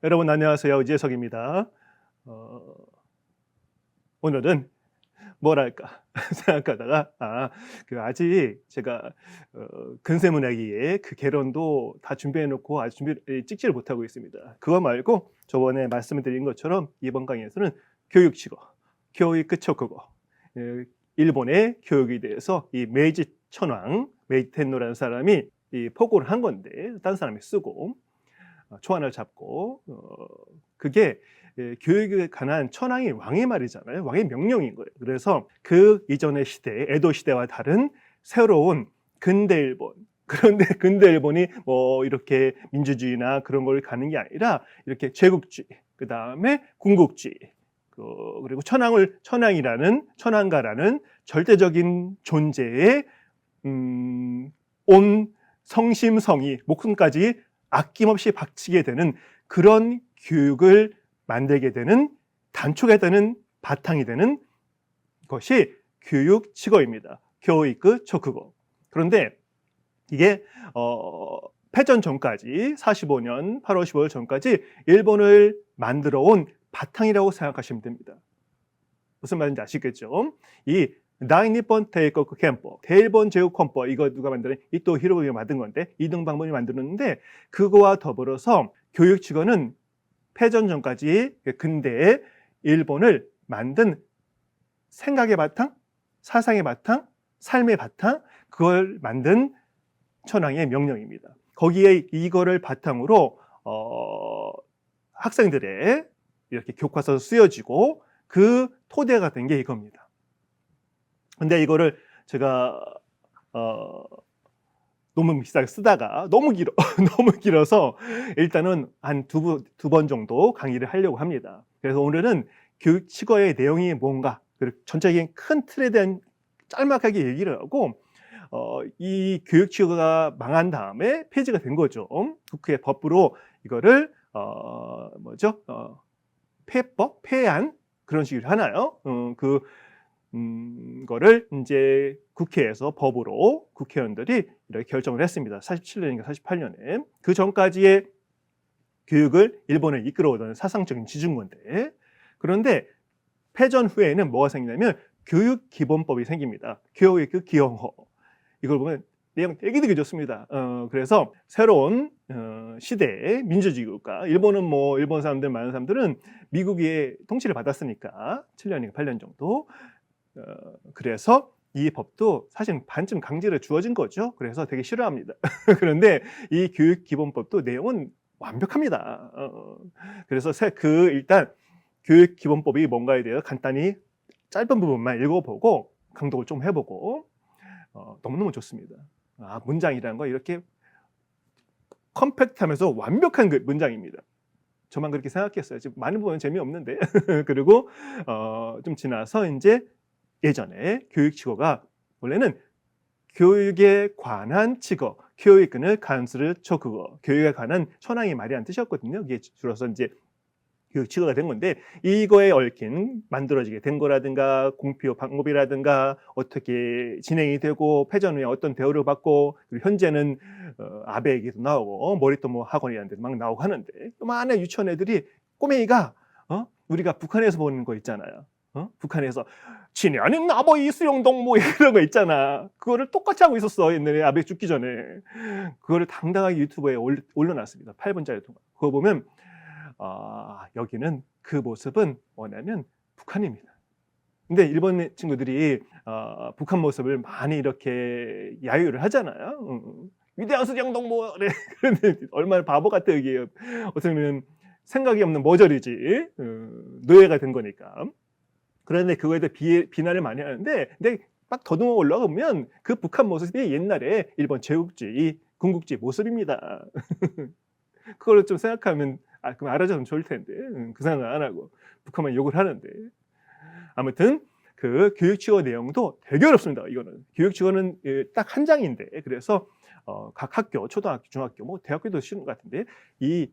여러분 안녕하세요. 이재석입니다. 어, 오늘은 뭐랄까 생각하다가 아직 제가 근세문학위에 그 개론도 다 준비해 놓고 아직 찍지를 못하고 있습니다. 그거 말고 저번에 말씀드린 것처럼 이번 강의에서는 교육치고, 교육 끝초크고, 일본의 교육에 대해서 이 메이지 천황 메이지 텐노라는 사람이 이 포고를 한 건데 다른 사람이 쓰고 초안을 잡고 그게 교육에 관한 천황이 왕의 말이잖아요. 왕의 명령인 거예요. 그래서 그 이전의 시대, 에도 시대와 다른 새로운 근대 일본. 그런데 근대 일본이 뭐 이렇게 민주주의나 그런 걸 가는 게 아니라 이렇게 제국주의, 그 다음에 군국주의, 그리고 천황가라는 절대적인 존재의 온 성심성의, 목숨까지 아낌없이 바치게 되는 그런 교육을 만들게 되는 단초가 되는 바탕이 되는 것이 교육치고입니다. 교육 초크고. 그런데 이게 패전 전까지 45년 8월 15일 전까지 일본을 만들어 온 바탕이라고 생각하시면 됩니다. 무슨 말인지 아시겠죠? 이 나이니폰 테이커크 캠퍼, 대일본 제국헌법, 이거 누가 만드는 이토 히로부미가 만든 건데 이등방문이 만들었는데 그거와 더불어서 교육치고는 패전 전까지 근대의 일본을 만든 생각의 바탕, 사상의 바탕, 삶의 바탕, 그걸 만든 천황의 명령입니다. 거기에 이거를 바탕으로 학생들의 이렇게 교과서 쓰여지고 그 토대가 된 게 이겁니다. 근데 이거를 제가 너무 비싸게 쓰다가 너무 길어 너무 길어서 일단은 한 두 번 정도 강의를 하려고 합니다. 그래서 오늘은 교육치고의 내용이 뭔가, 그리고 전체적인 큰 틀에 대한 짤막하게 얘기를 하고 이 교육치고가 망한 다음에 폐지가 된 거죠. 국회 법부로 이거를 폐안 그런 식으로 하나요? 거를 이제 국회에서 법으로 국회의원들이 이렇게 결정을 했습니다. 47년인가 48년에. 그 전까지의 교육을 일본을 이끌어오던 사상적인 지중건데, 그런데 패전 후에는 뭐가 생기냐면 교육기본법이 생깁니다. 교육기원호. 이걸 보면 내용 되게 좋습니다. 그래서 새로운 시대의 민주주의 국가, 일본은 뭐 일본 사람들 많은 사람들은 미국의 통치를 받았으니까 7년인가 8년 정도. 그래서 이 법도 사실 반쯤 강제로 주어진 거죠. 그래서 되게 싫어합니다. 그런데 이 교육기본법도 내용은 완벽합니다. 그래서 일단 교육기본법이 뭔가에 대해서 간단히 짧은 부분만 읽어보고 강독을 좀 해보고 너무너무 좋습니다. 문장이라는 거 이렇게 컴팩트하면서 완벽한 그 문장입니다. 저만 그렇게 생각했어요. 지금 많은 부분은 재미없는데 그리고 좀 지나서 이제 예전에 교육치고가 원래는 교육에 관한 치고, 교육을 간수를 초크고, 교육에 관한 천황이 말이란 뜻이었거든요. 이게 줄어서 이제 교육치고가 된 건데, 이거에 얽힌 만들어지게 된 거라든가 공표 방법이라든가 어떻게 진행이 되고 패전 후에 어떤 대우를 받고, 그리고 현재는 아베 얘기도 나오고 머리토모 학원이라는 데도 막 나오고 하는데, 또 많은 유치원 애들이 꼬맹이가 우리가 북한에서 보는 거 있잖아요. 북한에서 친애하는 아버지 수영동 뭐 이런 거 있잖아. 그거를 똑같이 하고 있었어. 옛날에 아베 죽기 전에. 그거를 당당하게 유튜브에 올려놨습니다. 8분짜리 동안. 그거 보면 여기는 그 모습은 뭐냐면 북한입니다. 근데 일본 친구들이 북한 모습을 많이 이렇게 야유를 하잖아요. 위대한 수영동 뭐 그런데 얼마나 바보 같아 이게. 어떻게 보면 생각이 없는 머저리지. 노예가 된 거니까. 그런데 그거에 대해 비난을 많이 하는데, 근데 막 더듬어 올라가 보면 그 북한 모습이 옛날에 일본 제국주의, 군국주의 모습입니다. 그걸 좀 생각하면 그럼 알아주면 좋을 텐데 그 생각을 안 하고 북한만 욕을 하는데. 아무튼 그 교육치고 내용도 되게 어렵습니다. 이거는 교육치고는 딱 한 장인데, 그래서 각 학교, 초등학교, 중학교, 뭐 대학교도 쉬운 것 같은데, 이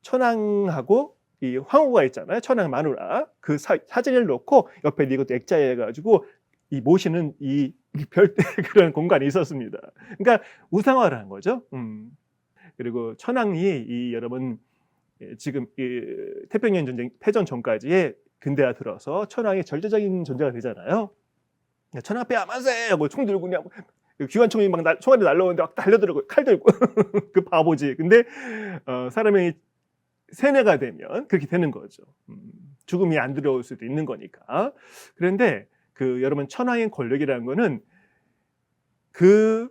천황하고 이 황후가 있잖아요. 천황 마누라. 그 사진을 놓고 옆에 이것도 액자에 해가지고 이 모시는 이 별대 그런 공간이 있었습니다. 그러니까 우상화를 한 거죠. 그리고 천황이 여러분 지금 이 태평양 전쟁 패전 전까지의 근대화 들어서 천황이 절대적인 존재가 되잖아요. 천황 빼야 만세 하고 총 들고 그냥 기관총이 막 총알이 날라오는데 막 달려들고 칼 들고 그 바보지. 근데 사람이 세뇌가 되면 그렇게 되는 거죠. 죽음이 안 들어올 수도 있는 거니까. 그런데 여러분 천황의 권력이라는 거는 그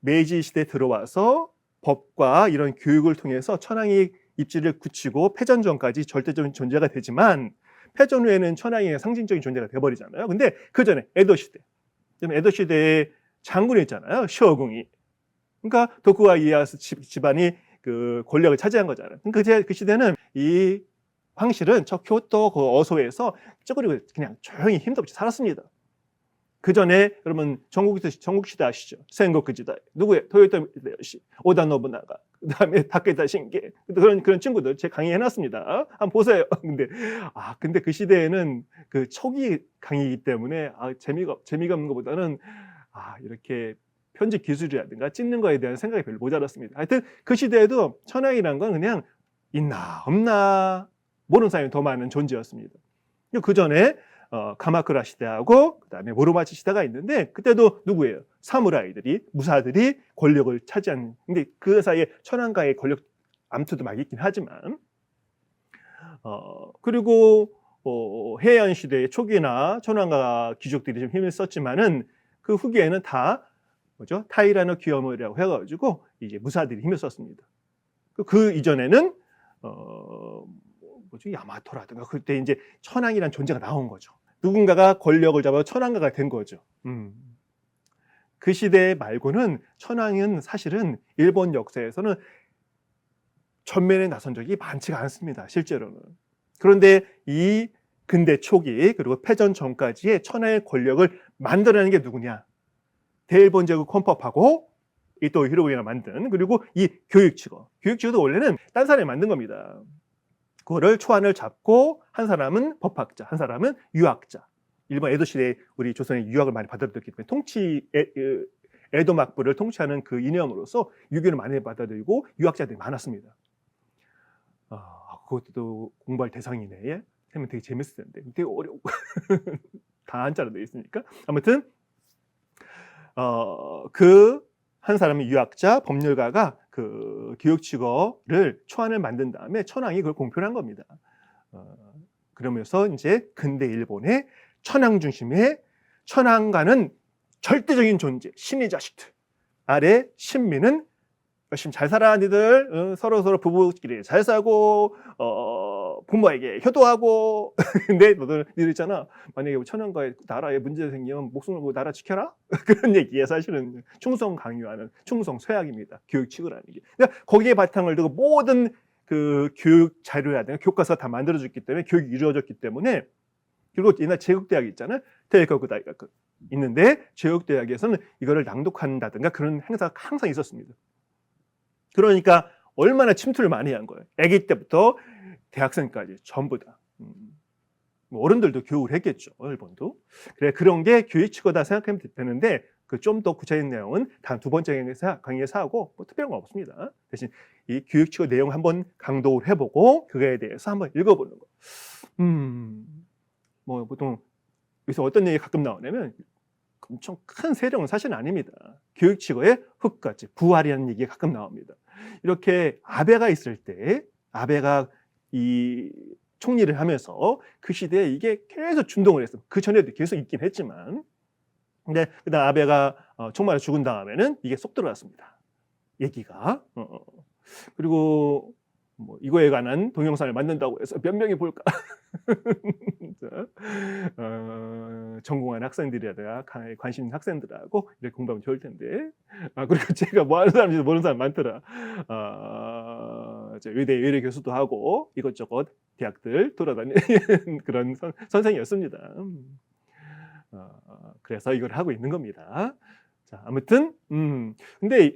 메이지 시대에 들어와서 법과 이런 교육을 통해서 천황이 입지를 굳히고 패전 전까지 절대적인 존재가 되지만 패전 후에는 천황이 상징적인 존재가 돼버리잖아요. 근데 그 전에 에도 시대, 에도 시대에 장군이 있잖아요. 시어궁이. 그러니까 도쿠가 이에야스 집안이 그 권력을 차지한 거잖아요. 그러니까 그 시대는 이 황실은 저 교토 그 어소에서 쩌그리고 그냥 조용히 힘도 없이 살았습니다. 그 전에 여러분 전국시대 아시죠? 센고쿠 시대 누구예요? 토요토미 히데요시, 오다 노부나가, 그다음에 다케다 신게 그런 친구들 제가 강의해놨습니다. 한번 보세요. 근데 그 시대에는 그 초기 강의이기 때문에 재미가 없는 것보다는 이렇게 편집 기술이라든가 찍는 거에 대한 생각이 별로 모자랐습니다. 하여튼 그 시대에도 천황이란 건 그냥 있나 없나 모르는 사람이 더 많은 존재였습니다. 그 전에 가마쿠라 시대하고 그다음에 모로마치 시대가 있는데 그때도 누구예요? 사무라이들이 무사들이 권력을 차지한. 근데 그 사이에 천황가의 권력 암투도 막 있긴 하지만 그리고 해안 시대의 초기나 천황가 귀족들이 좀 힘을 썼지만은 그 후기에는 다 뭐죠? 타이라노 기요모리라고 해가지고 이제 무사들이 힘을 썼습니다. 그 이전에는 야마토라든가 그때 이제 천황이란 존재가 나온 거죠. 누군가가 권력을 잡아 천황가가 된 거죠. 그 시대 말고는 천황은 사실은 일본 역사에서는 전면에 나선 적이 많지가 않습니다. 실제로는. 그런데 이 근대 초기 그리고 패전 전까지의 천황의 권력을 만들어내는 게 누구냐? 대일본 제국 헌법하고 이또 히로부미가 만든 그리고 이 교육치고도 원래는 딴 사람이 만든 겁니다. 그거를 초안을 잡고 한 사람은 법학자, 한 사람은 유학자. 일본 에도 시대에 우리 조선의 유학을 많이 받아들였기 때문에 에도 막부를 통치하는 그 이념으로서 유교를 많이 받아들이고 유학자들이 많았습니다. 그것도 공부할 대상이네. 하면 되게 재밌을 텐데 되게 어려워. 다 한자로 되어 있으니까. 아무튼 그 한 사람이 유학자, 법률가가 그 교육치고를 초안을 만든 다음에 천황이 그걸 공표한 겁니다. 그러면서 이제 근대 일본의 천황 중심의 천황가는 절대적인 존재, 신의 자식들 아래 신민은 열심히 잘 살아 니들 서로 부부끼리 잘 살고 부모에게 효도하고 근데 니들 있잖아 만약에 천황가에 나라에 문제 생기면 목숨 걸고 나라 지켜라 그런 얘기에 사실은 충성 강요하는 충성 쇠약입니다. 교육치고라는 게. 그러니까 거기에 바탕을 두고 모든 그 교육 자료라든가 교과서가 다 만들어졌기 때문에 교육이 이루어졌기 때문에 그리고 옛날 제국대학이 있잖아요. 대학교가 있는데 제국대학에서는 이거를 낭독한다든가 그런 행사가 항상 있었습니다. 그러니까 얼마나 침투를 많이 한 거예요. 아기 때부터 대학생까지 전부 다. 어른들도 교육을 했겠죠. 일본도. 그래 그런 게 교육치고다 생각하면 되는데 그 좀 더 구체적인 내용은 다음 두 번째 강의에서 하고 뭐 특별한 건 없습니다. 대신 이 교육치고 내용 한번 강도를 해보고 그거에 대해서 한번 읽어보는 거. 뭐 보통 여기서 어떤 얘기 가끔 나오냐면 엄청 큰 세력은 사실은 아닙니다. 교육치고의 흑가지, 부활이라는 얘기가 가끔 나옵니다. 이렇게 아베가 있을 때 아베가 이 총리를 하면서 그 시대에 이게 계속 준동을 했어요. 그 전에도 계속 있긴 했지만 근데 그다음 아베가 총맞아 죽은 다음에는 이게 쏙 들어갔습니다. 얘기가. 그리고 뭐 이거에 관한 동영상을 만든다고 해서 몇 명이 볼까? 전공한 학생들이라든가 관심 있는 학생들하고 이렇게 공부하면 좋을 텐데. 그리고 제가 뭐 하는 사람인지 모르는 사람 많더라. 의대 의뢰 교수도 하고 이것저것 대학들 돌아다니는 그런 선생이었습니다. 그래서 이걸 하고 있는 겁니다. 자, 아무튼 근데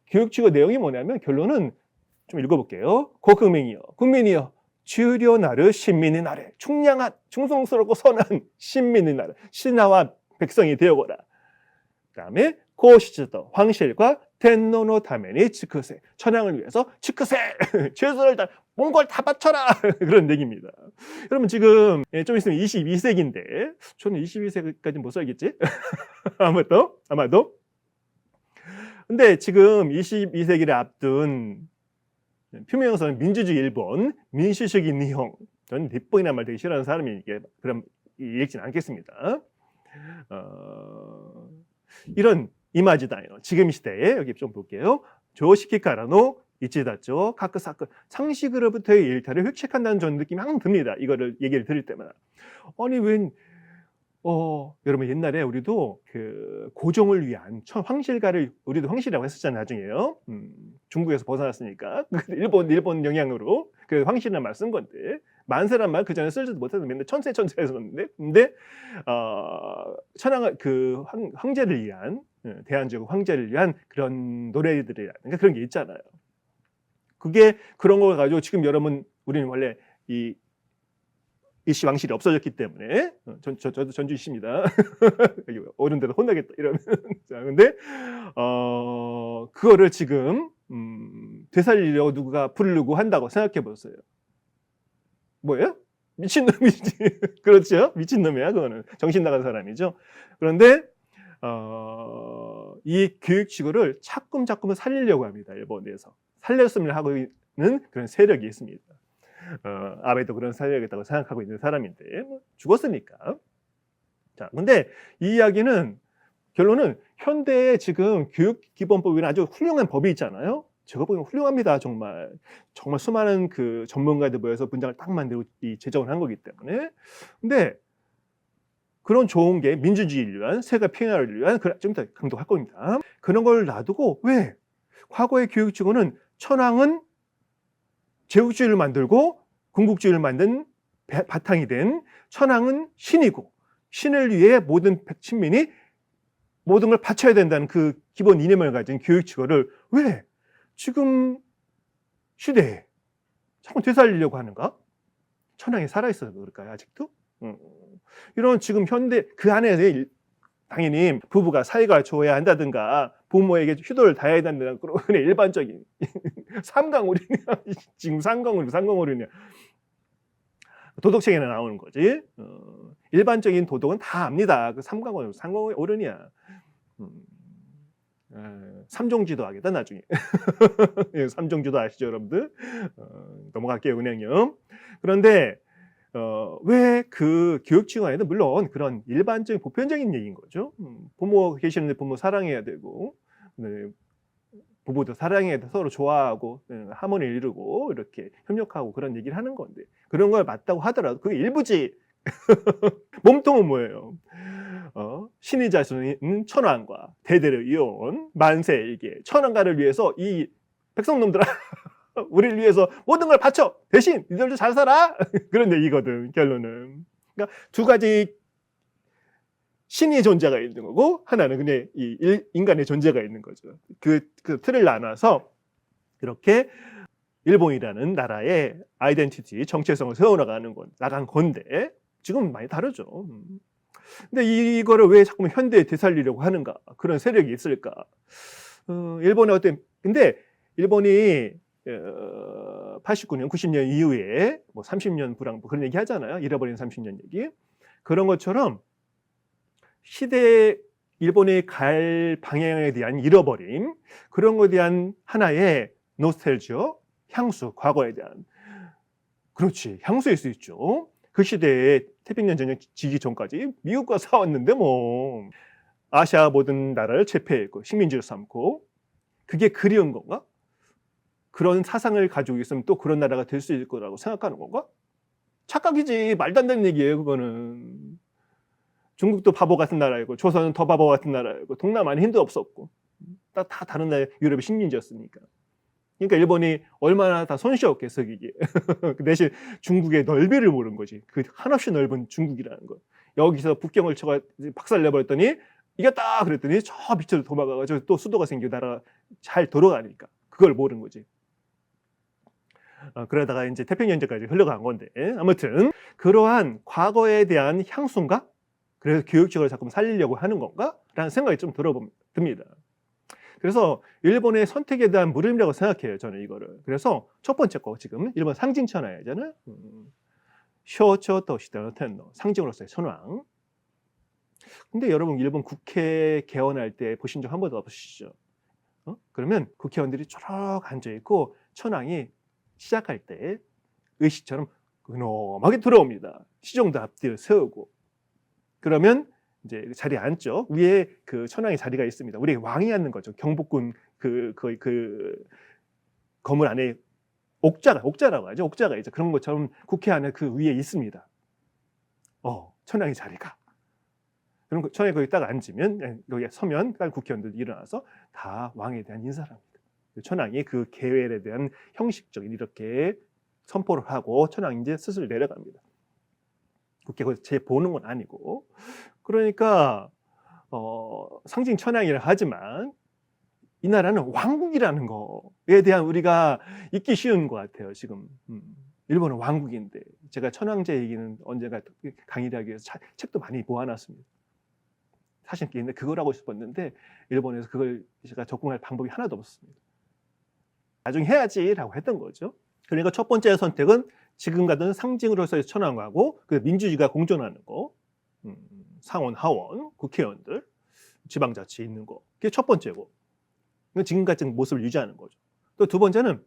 교육치고 내용이 뭐냐면 결론은 좀 읽어볼게요. 고국민이여, 국민이여, 주려나르 신민의 나라, 충량한, 충성스럽고 선한 신민의 나라, 신하와 백성이 되어거라. 그 다음에 고시즈도 황실과 텐노노 타메니 치크세, 천황을 위해서 치크세, 최선을 다 온 걸 다 바쳐라 그런 얘기입니다. 그러면 지금 좀 있으면 22세기인데 저는 22세기까지 못 살겠지? 아마도. 근데 지금 22세기를 앞둔 표면에서는 민주주의 일본, 민주주의 니홍. 저는 뒷봉이란 말 되게 싫어하는 사람이니까 그럼 읽지는 않겠습니다. 이런 이마지 다이노 지금 시대에 여기 좀 볼게요. 조시키 카라노 이치다죠 카크사크 상식으로부터의 일탈을 획책한다는 전 느낌이 항상 듭니다. 이거를 얘기를 들을 때마다 아니 여러분 옛날에 우리도 그 고종을 위한 황실가를 우리도 황실이라고 했었잖아요. 나중에요. 중국에서 벗어났으니까 일본 영향으로 그 황실이라는 말 쓴 건데 만세란 말 그 전에 쓰지도 못해서 맨날 천세에서 썼는데 근데 천황 그 황제를 위한 대한제국 황제를 위한 그런 노래들이라든가 그런 게 있잖아요. 그게 그런 걸 가지고 지금 여러분 우리는 원래 이 일시 왕실이 없어졌기 때문에 저도 전주시입니다. 어른들은 혼나겠다 이러면 자 근데 그거를 지금 되살리려고 누가 부르고 한다고 생각해 보세요. 뭐예요? 미친놈이지. 그렇죠? 미친놈이야 그거는 정신 나간 사람이죠. 그런데 이 교육지구를 자꾸만 살리려고 합니다. 일본에서 살렸으면 하고 있는 그런 세력이 있습니다. 아베도 그런 사회였다고 생각하고 있는 사람인데 죽었으니까. 자, 근데 이 이야기는 결론은 현대의 지금 교육기본법이나 아주 훌륭한 법이 있잖아요. 제가 보기엔 훌륭합니다. 정말 수많은 그 전문가들 모여서 문장을 딱 만들고 제정을 한 거기 때문에. 근데 그런 좋은 게 민주주의를 위한 세계 평화를 위한 좀 더 강조할 겁니다. 그런 걸 놔두고 왜 과거의 교육지구는 천황은 제국주의를 만들고 군국주의를 만든 바탕이 된 천황은 신이고 신을 위해 모든 신민이 모든 걸 바쳐야 된다는 그 기본 이념을 가진 교육지구를 왜 지금 시대에 자꾸 되살리려고 하는가? 천황이 살아있어서 그럴까요? 아직도? 이런 지금 현대 그 안에 당연히 부부가 사이가 좋아야 한다든가 부모에게 효도를 다해야 된다는 그런 일반적인 삼강오륜이야. 지금 삼강오륜이야. 도덕책에나 나오는 거지. 일반적인 도덕은 다 압니다. 그 삼강오륜이야. 삼종지도 하겠다 나중에. 삼종지도 아시죠 여러분들? 넘어갈게요 그냥요. 그런데 왜 그 교육지구에는 물론 그런 일반적인 보편적인 얘기인 거죠. 부모 계시는데 부모 사랑해야 되고 부부도 사랑해야 돼 서로 좋아하고 하모니를 이루고 이렇게 협력하고 그런 얘기를 하는 건데 그런 걸 맞다고 하더라도 그게 일부지. 몸통은 뭐예요? 신의 자손인 천황과 대대를 이어온 만세에게 천황가를 위해서 이 백성놈들아 우리를 위해서 모든 걸 바쳐 대신 니들도 잘 살아 그런 얘기거든 결론은. 그러니까 두 가지 신의 존재가 있는 거고 하나는 그냥 인간의 존재가 있는 거죠. 그 틀을 나눠서 이렇게 일본이라는 나라의 아이덴티티 정체성을 세워나가는 나간 건데 지금 많이 다르죠. 근데 이거를 왜 자꾸 현대에 되살리려고 하는가? 그런 세력이 있을까? 일본의 근데 일본이 89년, 90년 이후에 뭐 30년 불황 그런 얘기 하잖아요. 잃어버린 30년 얘기. 그런 것처럼 시대에 일본이 갈 방향에 대한 잃어버림, 그런 것에 대한 하나의 노스텔지어, 향수, 과거에 대한. 그렇지, 향수일 수 있죠. 그 시대에 태평양 전쟁 지기 전까지 미국과 싸웠는데 뭐 아시아 모든 나라를 제패했고 식민지를 삼고 그게 그리운 건가? 그런 사상을 가지고 있으면 또 그런 나라가 될 수 있을 거라고 생각하는 건가? 착각이지. 말도 안 되는 얘기예요 그거는. 중국도 바보 같은 나라이고 조선은 더 바보 같은 나라이고 동남아는 힌두 없었고 다 다른 나라 유럽의 식민지였으니까. 그러니까 일본이 얼마나 다 손쉬웠겠어 이게. 그 대신 중국의 넓이를 모르는 거지. 그 한없이 넓은 중국이라는 거. 여기서 북경을 쳐가 박살내버렸더니 이겼다 그랬더니 저 밑으로 도망가가지고 또 수도가 생겨 나라가 잘 돌아가니까 그걸 모르는 거지. 그러다가 이제 태평양전까지 흘러간 건데 아무튼 그러한 과거에 대한 향수인가? 그래서 교육적으로 자꾸 살리려고 하는 건가? 라는 생각이 좀 듭니다. 그래서 일본의 선택에 대한 물음이라고 생각해요, 저는 이거를. 그래서 첫 번째 거 지금 일본 상징 천황이잖아요. 쇼초토 시대의 텐노, 상징으로서의 천황. 근데 여러분 일본 국회 개원할 때 보신 적 한 번도 없으시죠? 그러면 국회의원들이 쪼록 앉아 있고 천황이 시작할 때 의식처럼 근엄하게 들어옵니다. 시종도 앞뒤를 세우고. 그러면 이제 자리에 앉죠. 위에 그 천황의 자리가 있습니다. 우리 왕이 앉는 거죠. 경복궁 그 건물 안에 옥자라고 하죠. 옥자가 있죠. 그런 것처럼 국회 안에 그 위에 있습니다. 천황의 자리가. 그럼 천황이 거기 딱 앉으면, 여기 서면 국회의원들이 일어나서 다 왕에 대한 인사를 합니다. 천황이 그 계획에 대한 형식적인 이렇게 선포를 하고 천황이 이제 스스로 내려갑니다. 국회가 제 보는 건 아니고. 그러니까 상징 천황이라 하지만 이 나라는 왕국이라는 거에 대한 우리가 잊기 쉬운 것 같아요. 지금 일본은 왕국인데, 제가 천황제 얘기는 언젠가 강의를 하기 위해서 책도 많이 모아놨습니다. 사실 그걸 하고 싶었는데 일본에서 그걸 제가 접근할 방법이 하나도 없었습니다. 나중에 해야지라고 했던 거죠. 그러니까 첫 번째 선택은 지금 같은 상징으로서의 천황하고 그 민주주의가 공존하는 거, 상원, 하원, 국회의원들, 지방자치 있는 거, 그게 첫 번째고, 지금 같은 모습을 유지하는 거죠. 또 두 번째는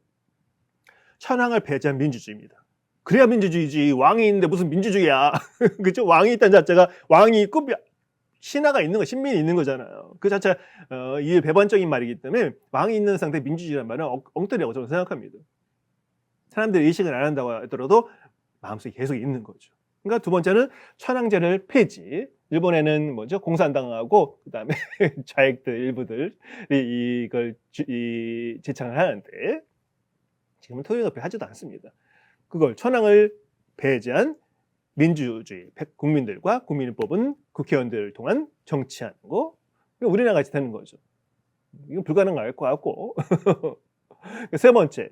천황을 배제한 민주주의입니다. 그래야 민주주의지. 왕이 있는데 무슨 민주주의야? 그죠? 왕이 있다는 자체가 왕이 있고 신하가 있는 거, 신민이 있는 거잖아요. 그 자체가 이율배반적인 말이기 때문에 왕이 있는 상태 민주주의란 말은 엉터리라고 저는 생각합니다. 사람들이 의식을 안 한다고 하더라도 마음속에 계속 있는 거죠. 그러니까 두 번째는 천황제를 폐지. 일본에는 뭐죠? 공산당하고 그다음에 좌익들 일부들이 이걸 제창을 하는데 지금은 토요일협회 하지도 않습니다. 그걸 천황을 배제한 민주주의, 국민들과 국민이 뽑은 국회의원들을 통한 정치하는 거, 우리나라 같이 되는 거죠. 이건 불가능할 것 같고. 세 번째,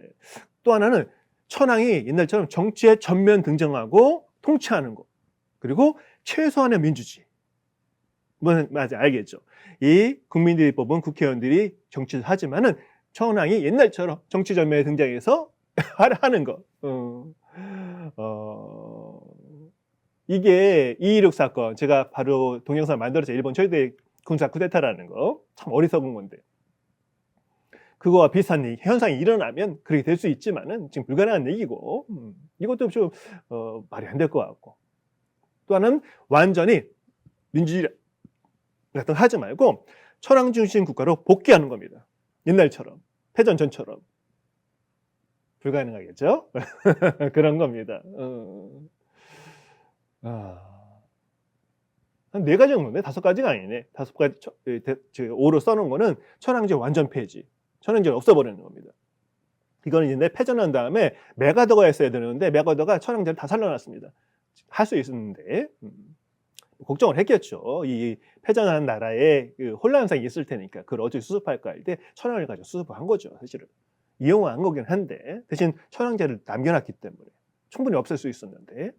또 하나는 천황이 옛날처럼 정치에 전면 등장하고 통치하는 거, 그리고 최소한의 민주주의. 맞아, 알겠죠. 이 국민들이 뽑은 국회의원들이 정치를 하지만은 천황이 옛날처럼 정치 전면에 등장해서 하는 거. 이게 2.16 사건, 제가 바로 동영상을 만들어서 일본 최대 군사 쿠데타라는 거, 참 어리석은 건데, 그거와 비슷한 현상이 일어나면 그렇게 될 수 있지만은 지금 불가능한 얘기고, 이것도 좀 말이 안 될 것 같고, 또 하나는 완전히 민주주의 같은 거 하지 말고 천황 중심 국가로 복귀하는 겁니다. 옛날처럼, 패전 전처럼. 불가능하겠죠? 그런 겁니다. 한 4가지 정도인데 5가지가 아니네. 5가지, 5로 써놓은 거는 천황제 완전 폐지. 천황제를 없애버리는 겁니다. 이거는 이제 패전한 다음에 메가더가 했어야 되는데 메가더가 천황제를 다 살려놨습니다. 할 수 있었는데 걱정을 했겠죠. 이 패전한 나라에 그 혼란상이 있을 테니까 그걸 어떻게 수습할까 할 때 천황을 가지고 수습을 한 거죠. 사실은 이용한 거긴 한데 대신 천황제를 남겨놨기 때문에 충분히 없앨 수 있었는데,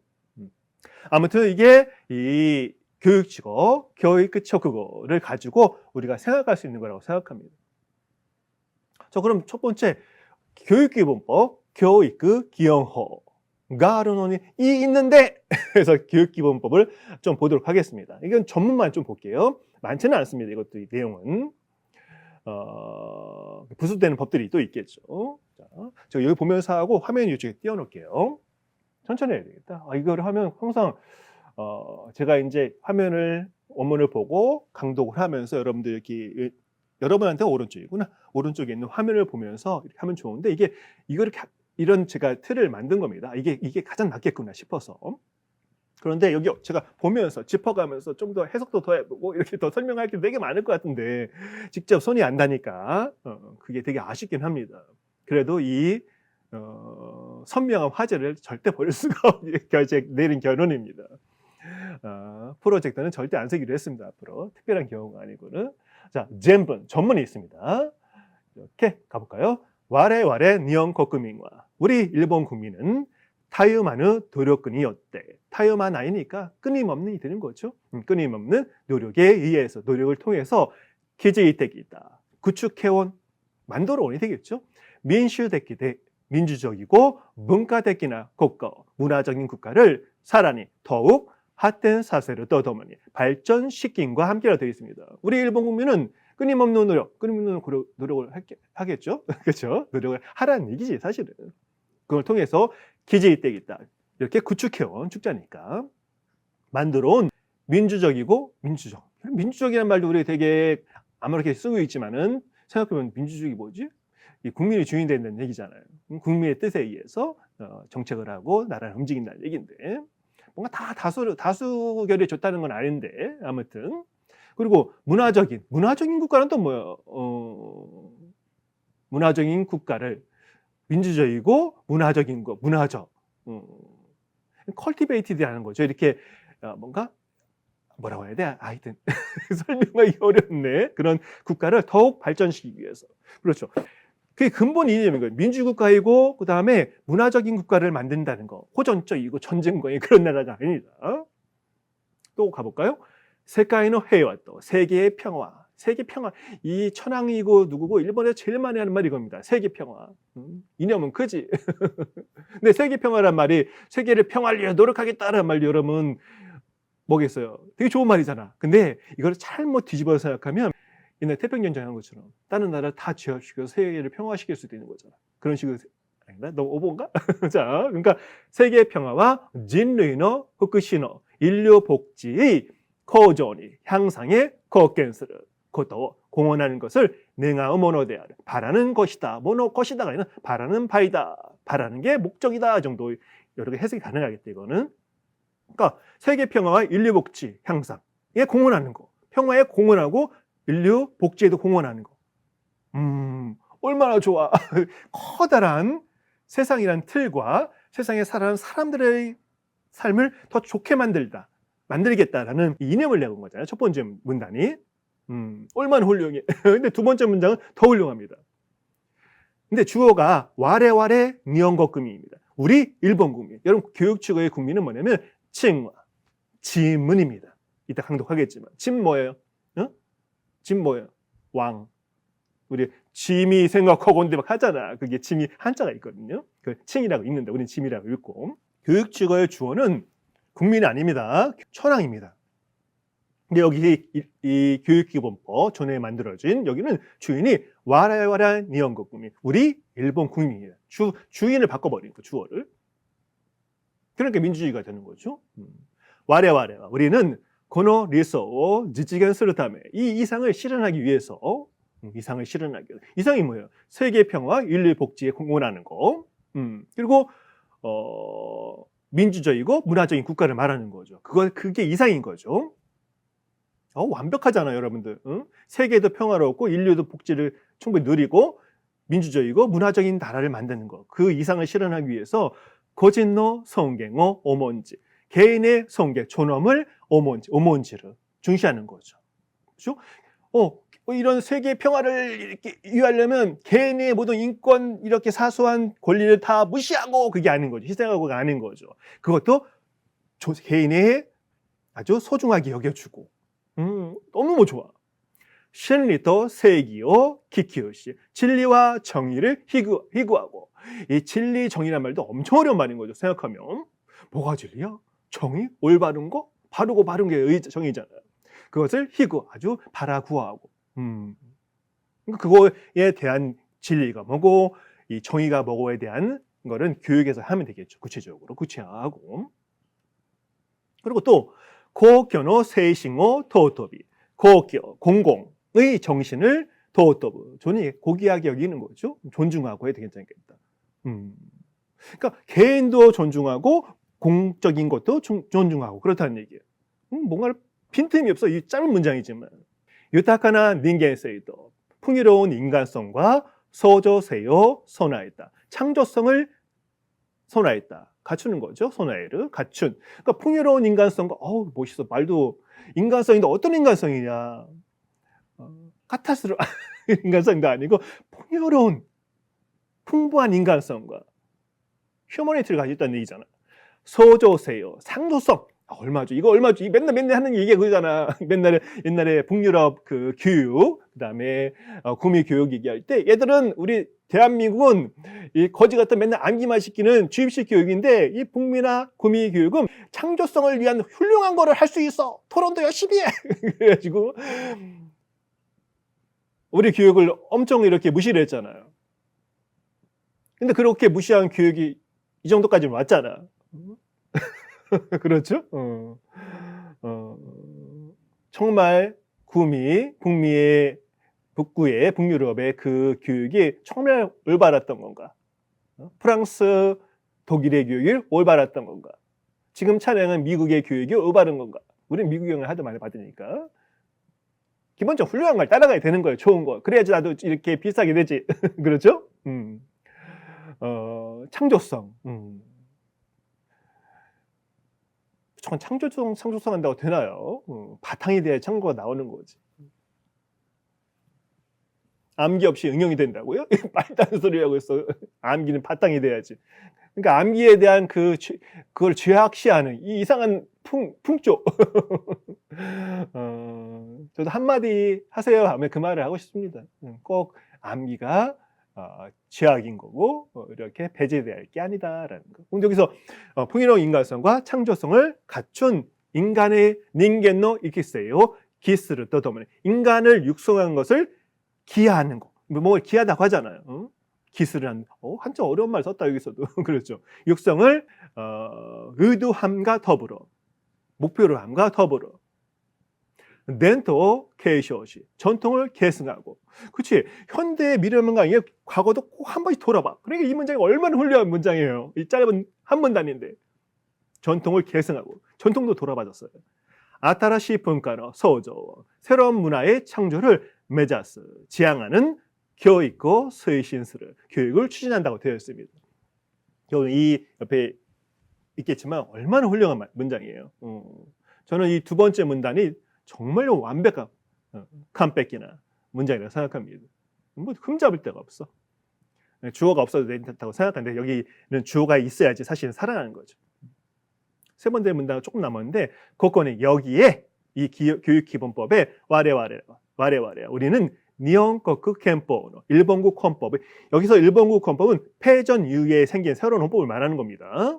아무튼 이게 이 교육직업, 교육 그쵸 그거를 가지고 우리가 생각할 수 있는 거라고 생각합니다. 자, 그럼 첫 번째 교육기본법, 교육 기영호가 아르노니 이 있는데 그래서 교육기본법을 좀 보도록 하겠습니다. 이건 전문만 좀 볼게요. 많지는 않습니다. 이것도 이 내용은 부수되는 법들이 또 있겠죠. 자, 제가 여기 보면서 하고 화면 이쪽에 띄워놓을게요. 천천히 해야 되겠다. 이거를 하면 항상 제가 이제 화면을 원문을 보고 강독을 하면서 여러분들 이렇게 여러분한테 오른쪽이구나. 오른쪽에 있는 화면을 보면서 이렇게 하면 좋은데 이거를 이런 제가 틀을 만든 겁니다. 이게 가장 낫겠구나 싶어서. 그런데 여기 제가 보면서 짚어가면서 좀 더 해석도 더 해보고 이렇게 더 설명할 게 되게 많을 것 같은데 직접 손이 안 닿으니까 그게 되게 아쉽긴 합니다. 그래도 이 선명한 화제를 절대 버릴 수가 없는 내린 결론입니다. 프로젝트는 절대 안 쓰기로 했습니다. 앞으로 특별한 경우가 아니고는. 자, 젠분 전문이 있습니다. 이렇게 가볼까요? 와레와레 니온国民와 우리 일본 국민은 타유마느 노력근이었대. 타유마나이니까 끊임없는 이 되는 거죠. 끊임없는 노력에 의해서 노력을 통해서 기재이택이다. 구축해온 만들어온이 되겠죠. 민주적이되 민주적이고 문화적이나 국가, 문화적인 국가를 사람이 더욱発展 사세를 더더머니 발전시킴과 함께라 되어 있습니다. 우리 일본 국민은 끊임없는 노력을 하겠죠. 그렇죠? 노력을 하라는 얘기지 사실은. 그걸 통해서 기재이 되겠다. 이렇게 구축해온 축자니까 만들어온 민주적이고 민주적이라는 말도 우리 되게 아무렇게 쓰고 있지만은 생각해보면 민주주의 뭐지? 이 국민이 주인 된다는 얘기잖아요. 국민의 뜻에 의해서 정책을 하고 나라를 움직인다는 얘기인데 뭔가 다 다수결이 좋다는 건 아닌데 아무튼 그리고 문화적인 국가는 또 뭐예요? 문화적인 국가를 민주적이고 문화적인 거 문화적 컬티베이티드라는 거죠. 이렇게 뭔가 뭐라고 해야 돼? 하여튼 설명하기 어렵네. 그런 국가를 더욱 발전시키기 위해서. 그렇죠. 그게 근본 이념인 거예요. 민주국가이고 그 다음에 문화적인 국가를 만든다는 거. 호전적이고 전쟁과의 그런 나라가 아니다. 또 가볼까요? 세계의 회와 또 세계의 평화. 세계 평화. 이 천황이고 누구고 일본에서 제일 많이 하는 말이 이겁니다. 세계 평화. 이념은 크지. 근데 세계 평화란 말이 세계를 평화를 위해 노력하겠다는 말 여러분 뭐겠어요? 되게 좋은 말이잖아. 근데 이걸 잘못 뒤집어서 생각하면 옛날 태평전쟁 한 것처럼 다른 나라 다 제압시켜서 세계를 평화시킬 수도 있는 거잖아. 그런 식으로 아닌가? 너무 오버인가? 자, 그러니까 세계 평화와 인류의 후쿠시노 인류 복지의 거존이 향상에貢献する 것도 공헌하는 것을 능하의 모노데아르 바라는 것이다. 것이다가 아니라 바라는 바이다. 바라는 게 목적이다 정도 여러 개 해석이 가능하겠다 이거는. 그러니까 세계 평화와 인류 복지 향상에 공헌하는 거. 평화에 공헌하고 인류 복지에도 공헌하는 거. 얼마나 좋아. 커다란 세상이란 틀과 세상에 살아가는 사람들의 삶을 더 좋게 만들겠다라는 이념을 내건 거잖아요. 첫 번째 문단이. 얼마나 훌륭해. 근데 두 번째 문장은 더 훌륭합니다. 근데 주어가 와레와레 니혼고쿠민입니다. 우리 일본 국민. 여러분 교육축의 국민은 뭐냐면 칭화, 지문입니다. 이따 강독하겠지만 진 뭐예요? 진 뭐예요? 왕. 우리 짐이 생각하고인데 막 하잖아. 그게 짐이 한자가 있거든요. 그 칭이라고 읽는데 우리는 짐이라고 읽고. 교육축의 주어는 국민이 아닙니다. 천황입니다. 근데 여기 이 교육기본법 전에 만들어진 여기는 주인이 와라와라 니혼고 국민. 우리 일본 국민이에요. 주인을 바꿔버린 거 주어를. 그러니까 민주주의가 되는 거죠. 와레와레와 우리는 고노 리소오 지지겐스를 타메 이 이상을 실현하기 위해서 이상이 뭐예요? 세계 평화, 인류 복지에 공헌하는 거. 그리고 민주적이고 문화적인 국가를 말하는 거죠. 그게 이상인 거죠. 완벽하잖아요, 여러분들. 세계도 평화롭고 인류도 복지를 충분히 누리고 민주적이고 문화적인 나라를 만드는 거. 그 이상을 실현하기 위해서 거진노 성갱어 오몬지 개인의 성계, 존엄을 오몬지를 중시하는 거죠. 그렇죠? 이런 세계 평화를 이렇게 유하려면 개인의 모든 인권 이렇게 사소한 권리를 다 무시하고 그게 아닌 거죠. 희생하고가 아닌 거죠. 그것도 개인의 아주 소중하게 여겨주고 너무 좋아. 신리도 세기요 기키요시 진리와 정의를 희구하고 이 진리 정의란 말도 엄청 어려운 말인 거죠. 생각하면 뭐가 진리야? 정의? 올바른 거? 바르고 바른 게 정의잖아요. 그것을 아주 바라구하고 그거에 대한 진리가 뭐고 이 정의가 뭐고에 대한 거는 교육에서 하면 되겠죠. 구체적으로 구체화하고. 그리고 또 고교노 세이싱오 토토비 고교 공공의 정신을 토토브 존이 고귀하게 여기는 거죠. 존중하고 해야 되겠다. 그러니까 개인도 존중하고 공적인 것도 존중하고 그렇다는 얘기예요. 뭔가 빈틈이 없어. 이 짧은 문장이지만 유타카나 닌겐세이도 풍요로운 인간성과 소조세요 선화했다. 창조성을 선화했다. 갖추는 거죠. 선화를 갖춘. 그러니까 풍요로운 인간성과 멋있어. 말도 인간성인데 어떤 인간성이냐. 카타스로 인간성도 아니고 풍요로운 풍부한 인간성과 휴머니티를 가지고 있다는 얘기잖아. 소조세요. 상도성. 얼마죠? 이거 얼마죠? 이 맨날 하는 얘기가 그거잖아. 옛날에 북유럽 그 교육, 그다음에 구미 교육 얘기할 때 얘들은 우리 대한민국은 이 거지 같은 맨날 암기만 시키는 주입식 교육인데 이 북미나 구미 교육은 창조성을 위한 훌륭한 거를 할 수 있어. 토론도 열심히 해. 그래가지고 우리 교육을 엄청 이렇게 무시를 했잖아요. 근데 그렇게 무시한 교육이 이 정도까지 왔잖아. 그렇죠? 정말 북미의 북구의 북유럽의 그 교육이 정말 올바랐던 건가? 프랑스, 독일의 교육이 올바랐던 건가? 지금 차량은 미국의 교육이 올바른 건가? 우리는 미국 교육을 하도 많이 받으니까 기본적으로 훌륭한 걸 따라가야 되는 거예요. 좋은 거. 그래야지 나도 이렇게 비싸게 되지. 그렇죠? 창조성. 창조성 한다고 되나요? 바탕이 돼야 창조가 나오는 거지. 암기 없이 응용이 된다고요? 말도 안 되는 소리 하고 있어. 암기는 바탕이 돼야지. 그러니까 암기에 대한 그걸 죄악시하는 이 이상한 풍조. 저도 한마디 하세요 하면 그 말을 하고 싶습니다. 꼭 암기가 죄악인 거고 이렇게 배제될 게 아니다라는 거. 근데 여기서 풍요로운 인간성과 창조성을 갖춘 인간의 닌겐노 이키세요 기스를 떠도면 인간을 육성한 것을 기하는 거. 뭐 기하다고 하잖아요. 기스를 한참 어려운 말 썼다 여기서도. 그렇죠. 육성을 의도함과 더불어 목표로 함과 더불어 덴토 케이쇼시 전통을 계승하고. 그렇지. 현대의 미래문가 이게 과거도 꼭 한 번씩 돌아봐. 그러니까 이 문장이 얼마나 훌륭한 문장이에요. 이 짧은 한 문단인데 전통을 계승하고 전통도 돌아봐줬어요. 아타라시 분가노 소조 새로운 문화의 창조를 메자스 지향하는 교육고 스이신스를 교육을 추진한다고 되어 있습니다. 이 옆에 있겠지만 얼마나 훌륭한 문장이에요. 저는 이 두 번째 문단이 정말로 완벽한 칸뺏기나 문장이라고 생각합니다. 뭐 흠잡을 데가 없어. 주어가 없어도 된다고 생각하는데 여기는 주어가 있어야지 사실은 살아나는 거죠. 세 번째 문단은 조금 남았는데 그거는 여기에 이 교육 기본법에 와레와레 우리는 니혼코쿠 켄포 일본국 헌법을 여기서 일본국 헌법은 패전 이후에 생긴 새로운 헌법을 말하는 겁니다.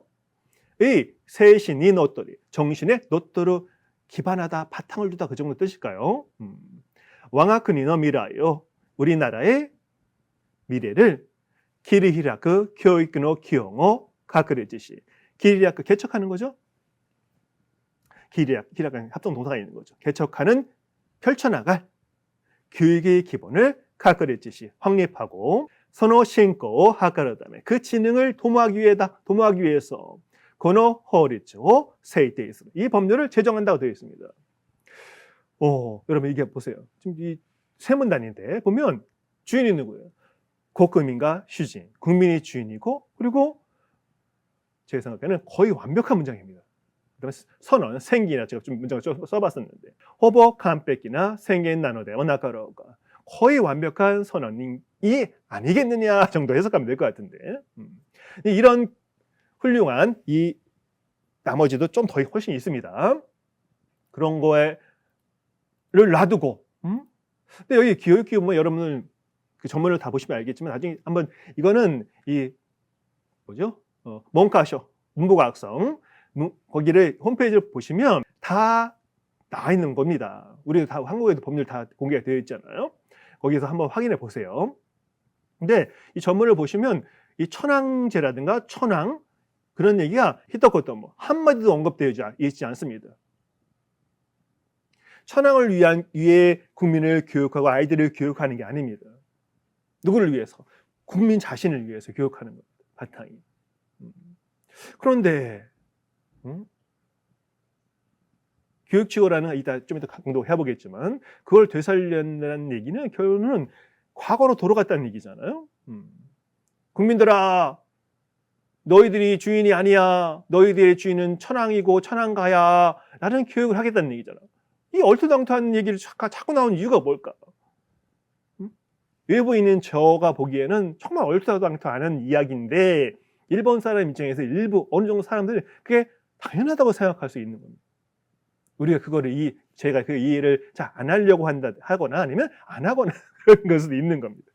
이 세신이 노토리 정신의 노토로 기반하다 바탕을 두다 그 정도 뜻일까요? 왕아크니노 미라요 우리나라의 미래를 기리히라크 교육노 기용어 가크레지시 기리히라크 개척하는 거죠. 기리히라크 합성 동사가 있는 거죠. 개척하는 펼쳐나갈 교육의 기본을 가크레지시 확립하고 선호 신고 하카르다메 그 지능을 도모하기 위해서 고노 호리츠오 세이테이스 이 법률을 제정한다고 되어 있습니다. 여러분 이게 보세요. 지금 이 세 문단인데 보면 주인이 누구예요? 국민과 휴진, 국민이 주인이고 그리고 제 생각에는 거의 완벽한 문장입니다. 그다음에 선언, 생기나 제가 좀 문장을 써봤었는데 호보 칸뺏기나 생긴 나노데오 나카로가 거의 완벽한 선언이 아니겠느냐 정도 해석하면 될 것 같은데 이런 훌륭한 이 나머지도 좀 더 훨씬 있습니다. 그런 거를 놔두고 근데 여기 교육기업 뭐 여러분들 그 전문을 다 보시면 알겠지만 나중에 한번 이거는 이 뭐죠? 몽카쇼 문부과학성 거기를 홈페이지를 보시면 다 나와 있는 겁니다. 우리 다 한국에도 법률 다 공개가 되어 있잖아요. 거기서 한번 확인해 보세요. 근데 이 전문을 보시면 이 천황제라든가 천황 그런 얘기가 히토코토 뭐 한마디도 언급되어 있지 않습니다. 천황을 위해 국민을 교육하고 아이들을 교육하는 게 아닙니다. 누구를 위해서? 국민 자신을 위해서 교육하는 겁니다. 바탕이. 그런데 교육지고라는 이따 좀 이따 강조해 보겠지만 그걸 되살린다는 얘기는 결론은 과거로 돌아갔다는 얘기잖아요. 국민들아 너희들이 주인이 아니야. 너희들의 주인은 천황이고 천황가야. 라는 교육을 하겠다는 얘기잖아. 이 얼토당토한 얘기를 자꾸 나오는 이유가 뭘까? 외부인은 저가 보기에는 정말 얼토당토 않은 이야기인데 일본 사람 입장에서 일부 어느 정도 사람들이 그게 당연하다고 생각할 수 있는 겁니다. 우리가 그거를 제가 그 이해를 잘 안 하려고 하거나 아니면 안 하거나 그런 걸 수도 있는 겁니다.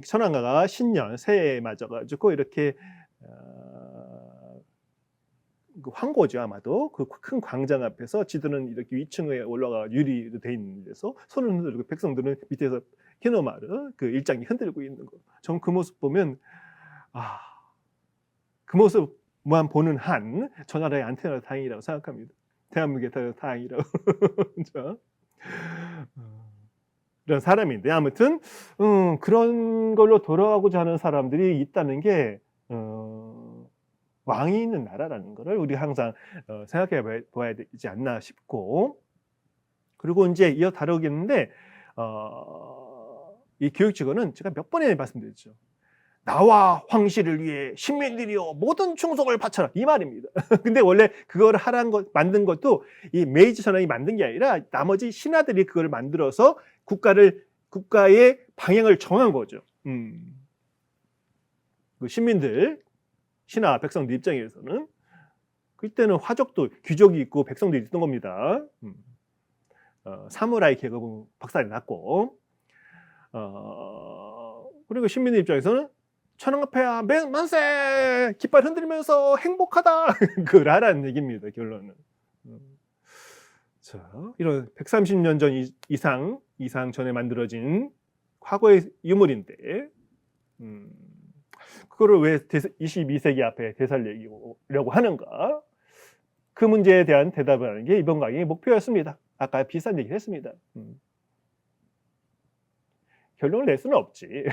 천황가가 신년 새해에 맞아가지고 이렇게 그 황고죠 아마도 그 큰 광장 앞에서 지도는 이렇게 위층에 올라가 유리로 돼 있는 데서 손을 흔들고 백성들은 밑에서 히노마르 그 일장이 흔들고 있는 거. 전 그 모습 보면 그 모습만 보는 한 저 나라의 안테나가 다행이라고 생각합니다. 대한민국의 다행이라고. 이런 사람인데 아무튼 그런 걸로 돌아가고자 하는 사람들이 있다는 게 왕이 있는 나라라는 것을 우리 항상 생각해 봐야 되지 않나 싶고, 그리고 이제 이어 다루겠는데 이 교육직원은 제가 몇 번에 말씀드렸죠. 나와 황실을 위해 신민들이여 모든 충성을 바쳐라 이 말입니다. 근데 원래 그걸 만든 것도 이 메이지 천황이 만든 게 아니라 나머지 신하들이 그걸 만들어서 국가의 방향을 정한 거죠. 그 신민들, 신하, 백성들 입장에서는 그때는 화족도 귀족이 있고 백성들이 있던 겁니다. 사무라이 계급은 박살이 났고, 그리고 신민들 입장에서는 천황 앞에야 만세 깃발 흔들면서 행복하다 그라라는 얘기입니다. 결론은. 자, 이런 130년 전 이상 전에 만들어진 과거의 유물인데 그거를 왜 22세기 앞에 되살리려고 하는가? 그 문제에 대한 대답을 하는 게 이번 강의의 목표였습니다. 아까 비슷한 얘기를 했습니다. 결론을 낼 수는 없지.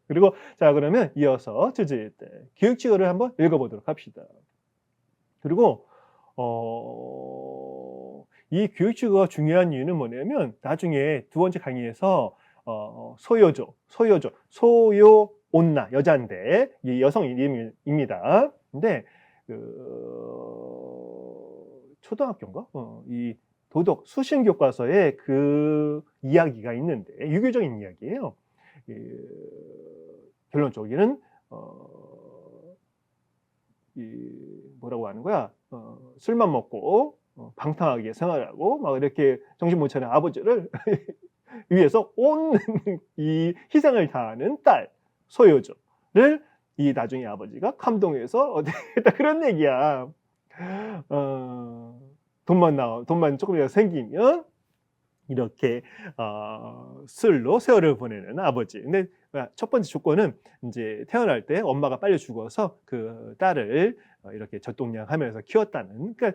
그리고 자 그러면 이어서 주제 때 교육직어를 한번 읽어보도록 합시다. 그리고 이 교육직어가 중요한 이유는 뭐냐면 나중에 두 번째 강의에서 소요온나 여자인데 이 여성 이름입니다. 근데 초등학교인가? 이 도덕 수신 교과서에 그 이야기가 있는데 유교적인 이야기예요. 결론적으로는 뭐라고 하는 거야? 술만 먹고 방탕하게 생활하고 막 이렇게 정신 못 차리는 아버지를 위해서 온 이 희생을 다하는 딸 소요조를 이 나중에 아버지가 감동해서 어떻게 했다 그런 얘기야. 돈만 조금이라도 생기면 이렇게 술로 세월을 보내는 아버지. 근데 첫 번째 조건은 이제 태어날 때 엄마가 빨리 죽어서 그 딸을 이렇게 젖동량하면서 키웠다는. 그러니까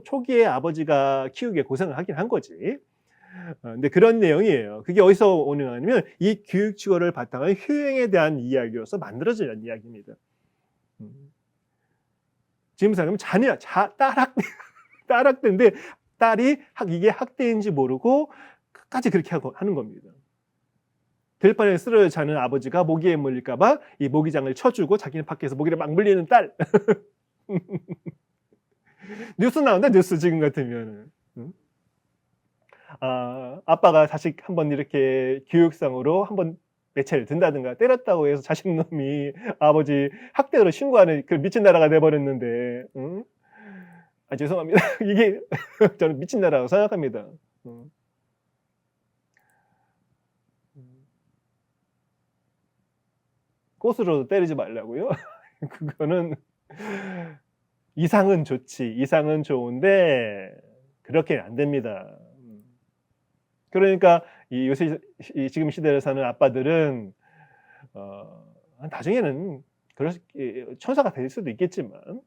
초기에 아버지가 키우기에 고생을 하긴 한 거지. 근데 그런 내용이에요. 그게 어디서 오는 거냐면 이 교육직어를 바탕한 효행에 대한 이야기로서 만들어진 이야기입니다. 지금 생각하면 딸 학대인데 딸이 이게 학대인지 모르고 끝까지 그렇게 하는 겁니다. 들판에 쓰러져 자는 아버지가 모기에 물릴까봐 이 모기장을 쳐주고 자기는 밖에서 모기를 막 물리는 딸. 뉴스 나온다 뉴스 지금 같으면. 아빠가 자식 한번 이렇게 교육상으로 한번 매체를 든다든가 때렸다고 해서 자식놈이 아버지 학대로 신고하는 그 미친 나라가 돼버렸는데, 죄송합니다. 이게 저는 미친 나라라고 생각합니다. 꽃으로도 때리지 말라고요? 그거는 이상은 좋은데 그렇게는 안 됩니다. 그러니까 요새 지금 시대를 사는 아빠들은 나중에는 천사가 될 수도 있겠지만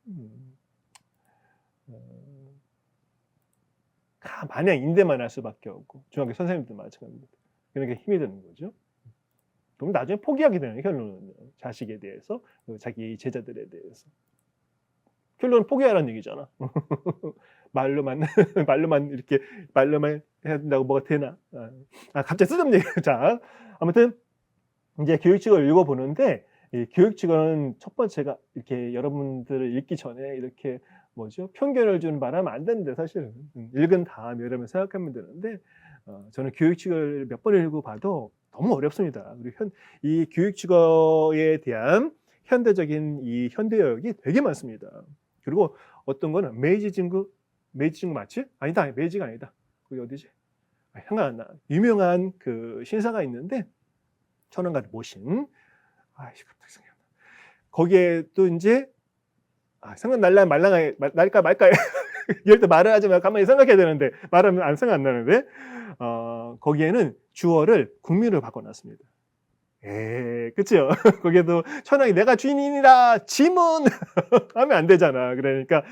마냥 인대만 할 수밖에 없고 중학교 선생님도 마찬가지입니다. 그러니까 힘이 드는 거죠. 그럼 나중에 포기하게 되는 결론은 자식에 대해서 자기 제자들에 대해서 결론은 포기하라는 얘기잖아. 말로만 해야 된다고 뭐가 되나? 갑자기 쓰던 얘기. 자, 아무튼 이제 교육직어를 읽어보는데 이 교육직어는 첫 번째가 이렇게 여러분들을 읽기 전에 이렇게 편견을 주는 바람은 안 되는데 사실은 읽은 다음에 여러분 생각하면 되는데 저는 교육직어를 몇 번 읽어봐도 너무 어렵습니다. 이 교육직어에 대한 현대적인 이 현대역이 되게 많습니다. 그리고 어떤 거는 메이지 진구 맞지? 아니다, 메이지가 아니다. 그게 어디지? 생각 안 나. 유명한 그 신사가 있는데 천안가를 모신. 갑자기 생각 안 나. 거기에 또 이제 생각 날까 말까. 이럴 때 말을 하지 마. 가만히 생각해야 되는데 말하면 안 생각 안 나는데 거기에는 주어를 국민으로 바꿔놨습니다. 그치요? 거기에도 천황이 내가 주인이라 지문 하면 안 되잖아. 그러니까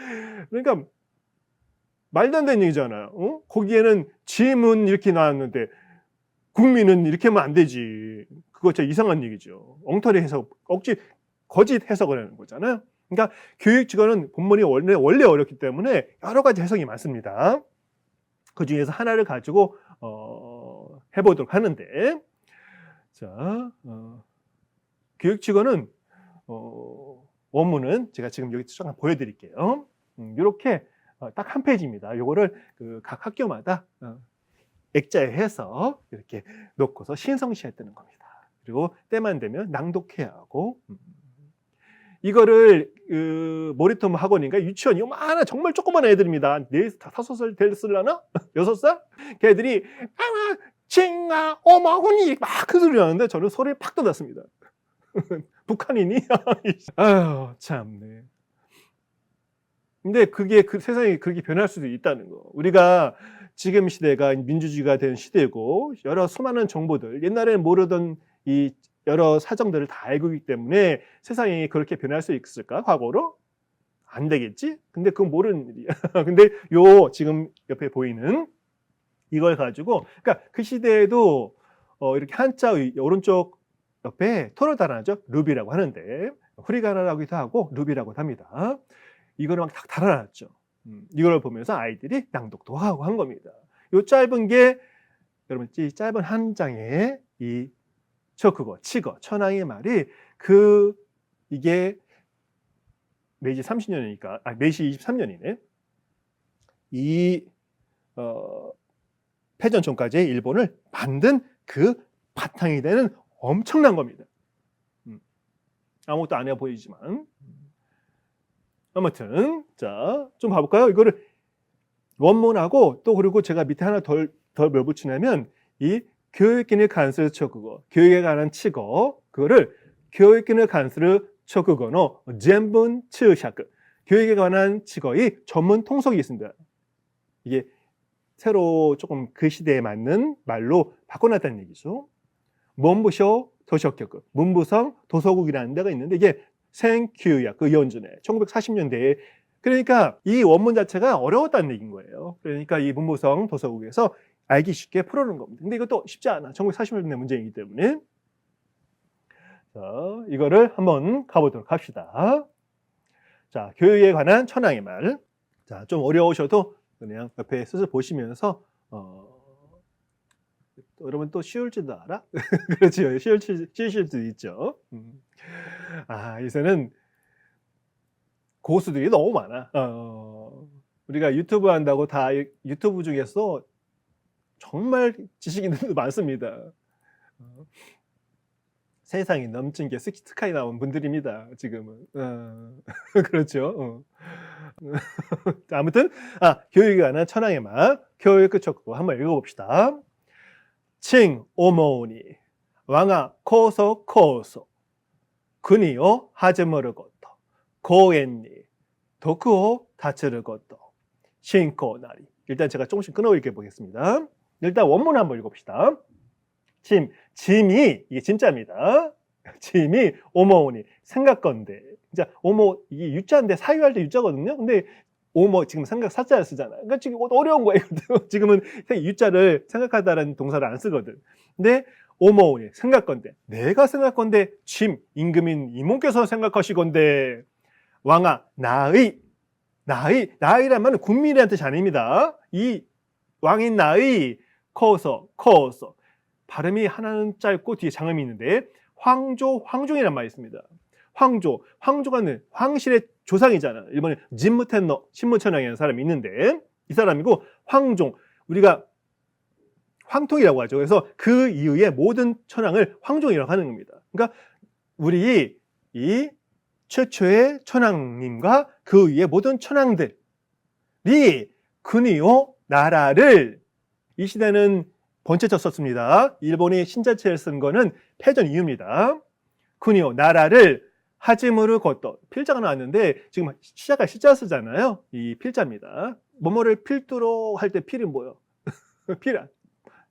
말도 안 되는 얘기잖아요. 거기에는 지문 이렇게 나왔는데 국민은 이렇게 하면 안 되지. 그거 진짜 이상한 얘기죠. 엉터리 해석, 거짓 해석을 하는 거잖아요. 그러니까 교육직원은 본문이 원래 어렵기 때문에 여러 가지 해석이 많습니다. 그 중에서 하나를 가지고 해보도록 하는데, 자, 교육직원은 원문은 제가 지금 여기 잠깐 보여드릴게요. 이렇게 딱 한 페이지입니다. 요거를 각 학교마다 액자해서 이렇게 놓고서 신성시에 뜨는 겁니다. 그리고 때만 되면 낭독해야 하고, 이거를 모리톰 학원인가 유치원 요만한 정말 조그만 애들입니다. 5살 됐을라나? 6살? 걔들이 칭아 어마훈이 막 큰 소리 나는데 저는 소리를 팍 돋았습니다. 북한이니? 아유 참네. 근데 그게 세상이 그렇게 변할 수도 있다는 거. 우리가 지금 시대가 민주주의가 된 시대고 여러 수많은 정보들, 옛날에는 모르던 이 여러 사정들을 다 알고 있기 때문에 세상이 그렇게 변할 수 있을까? 과거로? 안 되겠지? 근데 그건 모르는 일이야. 근데 지금 옆에 보이는 이걸 가지고, 그러니까 그 시대에도 이렇게 한자 오른쪽 옆에 토를 달아놨죠. 루비라고 하는데, 후리가나라고도 하고 루비라고 합니다. 이거를 막 딱 달아놨죠. 이걸 보면서 아이들이 낭독도 하고 한 겁니다. 요 짧은 게, 여러분, 이 짧은 한 장에 이 그거 치거 천황의 말이 이게 메이지 30년이니까 메이지 23년이네. 이 패전 전까지의 일본을 만든 그 바탕이 되는 엄청난 겁니다. 아무것도 안 해 보이지만 아무튼 자, 좀 봐볼까요? 이거를 원문하고 또 그리고 제가 밑에 하나 덜 뭘 붙이냐면 이 교육기능 간수를 그거 교육에 관한 치거 그거를 교육기능 간수를 그거는 전문 치의샤크 교육에 관한 치거의 전문 통속이 있습니다. 이게 새로 조금 그 시대에 맞는 말로 바꿔놨다는 얘기죠. 문부셔 도시학교 문부성 도서국이라는 데가 있는데 이게 생큐야 그 연준에 1940년대에 그러니까 이 원문 자체가 어려웠다는 얘기인 거예요. 그러니까 이 문부성 도서국에서 알기 쉽게 풀어놓은 겁니다. 근데 이것도 쉽지 않아. 1940년대 문제이기 때문에. 자, 이거를 한번 가보도록 합시다. 자, 교육에 관한 천황의 말. 자, 좀 어려우셔도 그냥 옆에 스스로 보시면서, 여러분 또 쉬울지도 알아? 그렇죠. 쉬울 수도 있죠. 요새는 고수들이 너무 많아. 우리가 유튜브 한다고 다 유튜브 중에서 정말 지식 있는 분들 많습니다. 세상이 넘친 게 스카이 나온 분들입니다. 지금은. 그렇죠. 아무튼 교육에 관한 천황의 말 교육 끝쳤고 한번 읽어봅시다. 칭 오모니 왕아 코소 군이요 하즈모르 것도 고엔니 도쿠오 다츠르 것도 신코 나리. 일단 제가 조금씩 끊어 읽어 보겠습니다. 일단 원문 한번 읽어봅시다. 짐이 이게 진짜입니다. 짐이 오모오니 생각건데 진짜 오모 이게 유자인데 사유할 때 유자거든요. 근데 오모 지금 생각 사자를 쓰잖아요. 그러니까 지금 어려운 거예요. 지금은 유자를 생각하다라는 동사를 안 쓰거든. 근데 오모오니 생각건데 내가 생각건데 짐 임금인 이모께서 생각하시건데 왕아 나의라면 국민이라는 뜻이 아닙니다. 이 왕인 나의 커서 발음이 하나는 짧고 뒤에 장음이 있는데 황종이라는 말이 있습니다. 황조가 황실의 조상이잖아. 일본에 진무텐노 신무천황이라는 사람이 있는데 이 사람이고 황종 우리가 황통이라고 하죠. 그래서 그 이후에 모든 천황을 황종이라고 하는 겁니다. 그러니까 우리 이 최초의 천왕님과 그 위에 모든 천왕들이 군이요 나라를, 이 시대는 번체쳐 썼습니다. 일본이 신자체를 쓴 거는 패전 이후입니다. 군이요 나라를 하지무르 것도, 필자가 나왔는데 지금 시자가 시자 쓰잖아요. 이 필자입니다. 뭐뭐를 필두로 할 때 필이 뭐예요? 필,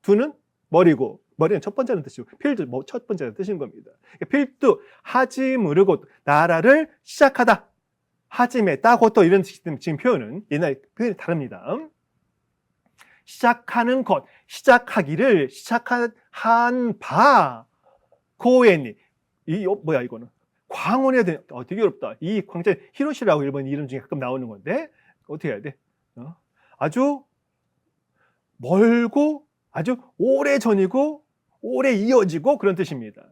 두는 머리고, 머리는 첫 번째는 뜻이고 필두 뭐 첫 번째는 뜻인 겁니다. 필두 하지무르 것도, 나라를 시작하다, 하지메다 것도, 이런 지금 표현은 옛날 표현이 다릅니다. 시작하는 것, 시작하기를, 시작한 바 고엔니, 이 뭐야 이거는 광원해야 돼. 되게 어렵다. 이 광자 히로시라고 일본 이름 중에 가끔 나오는 건데 어떻게 해야 돼? 아주 멀고 아주 오래 전이고 오래 이어지고 그런 뜻입니다.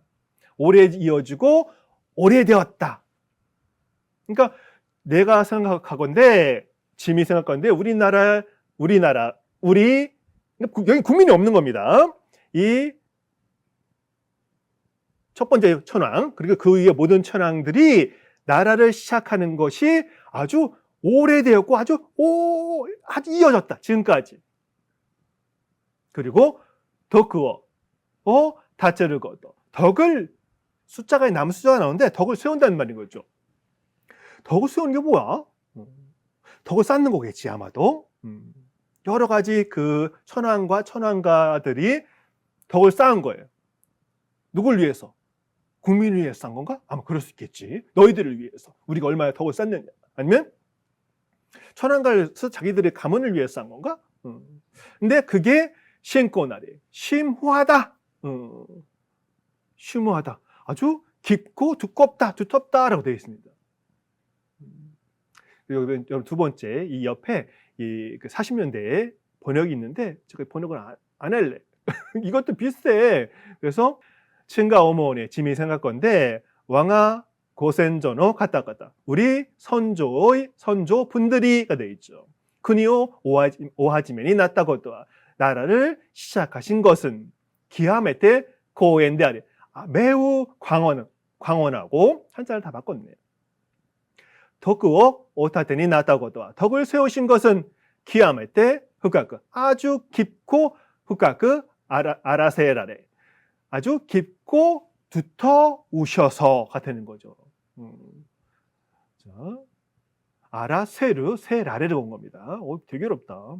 오래 이어지고 오래되었다. 그러니까 내가 생각하건대, 짐이 생각하건대 우리 여기 국민이 없는 겁니다. 이 첫 번째 천왕, 그리고 그 위에 모든 천왕들이 나라를 시작하는 것이 아주 오래되었고 아주 이어졌다, 지금까지. 그리고 덕구어 다츠르거도, 덕을, 숫자가 남은 숫자가 나오는데 덕을 세운다는 말인 거죠. 덕을 세우는 게 뭐야? 덕을 쌓는 거겠지 아마도. 여러 가지 그 천왕과 천왕가들이 덕을 쌓은 거예요. 누굴 위해서? 국민을 위해서 쌓은 건가? 아마 그럴 수 있겠지. 너희들을 위해서. 우리가 얼마나 덕을 쌓느냐. 아니면 천왕가를 자기들의 가문을 위해서 쌓은 건가? 근데 그게 신고나리, 심후하다. 심후하다. 아주 깊고 두텁다라고 되어 있습니다. 여러분 두 번째, 이 옆에 이 40년대에 번역이 있는데 제가 번역을 안 할래. 이것도 비슷해. 그래서 층가 어머니의 짐이 생각 건데 왕아 고센전어 갔다 우리 선조 분들이가 되어 있죠. 쿠니오 오하지면이 났다고도, 나라를 시작하신 것은 기하메테 고엔데아리, 매우 광원하고, 한자를 다 바꿨네요. 덕구오 오타테니 났다고도, 덕을 세우신 것은 기하메테 후카쿠, 아주 깊고 후카쿠 아라세라레, 아주 깊고 두터우셔서가 되는 거죠. 자, 아라세르, 세라레를 본 겁니다. 되게 어렵다.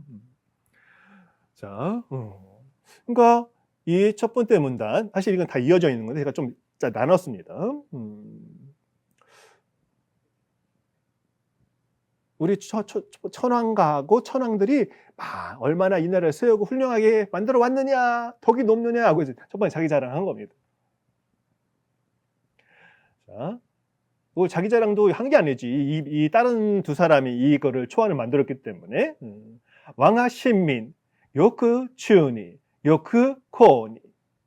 자, 그러니까 이 첫 번째 문단, 사실 이건 다 이어져 있는 건데 제가 좀 나눴습니다. 우리 천왕가하고 천왕들이 얼마나 이 나라를 세우고 훌륭하게 만들어 왔느냐, 덕이 높느냐 하고 이제 첫 번째 자기 자랑한 겁니다. 자, 자기 자랑도 한 게 아니지. 이 다른 두 사람이 이거를 초안을 만들었기 때문에. 왕하 신민, 요크 추니, 요크 코니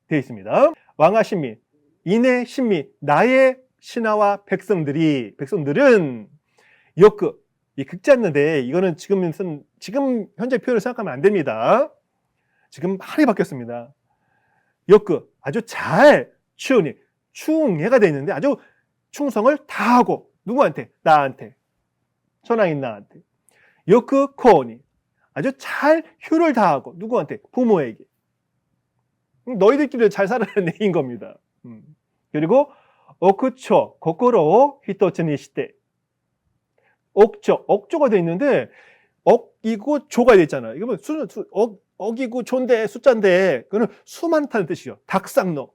되어 있습니다. 왕하 신민, 이내 신민, 나의 신하와 백성들은 요크, 이 극자인데 이거는 지금 현재 표현을 생각하면 안 됩니다. 지금 많이 바뀌었습니다. 요크, 아주 잘 추니, 충예가 되어 있는데 아주 충성을 다하고, 누구한테? 나한테, 천왕인 나한테. 요크 코니, 아주 잘 효를 다하고, 누구한테? 부모에게. 너희들끼리 잘 살아라는 얘기인 겁니다. 그리고 오쿠초 고코로 히토츠니 시테, 억조가 되어 있는데 억이고 조가 되어 있잖아요. 이거는 억이고 조인데 숫자인데 그거는 수 많다는 뜻이요. 닭쌍노,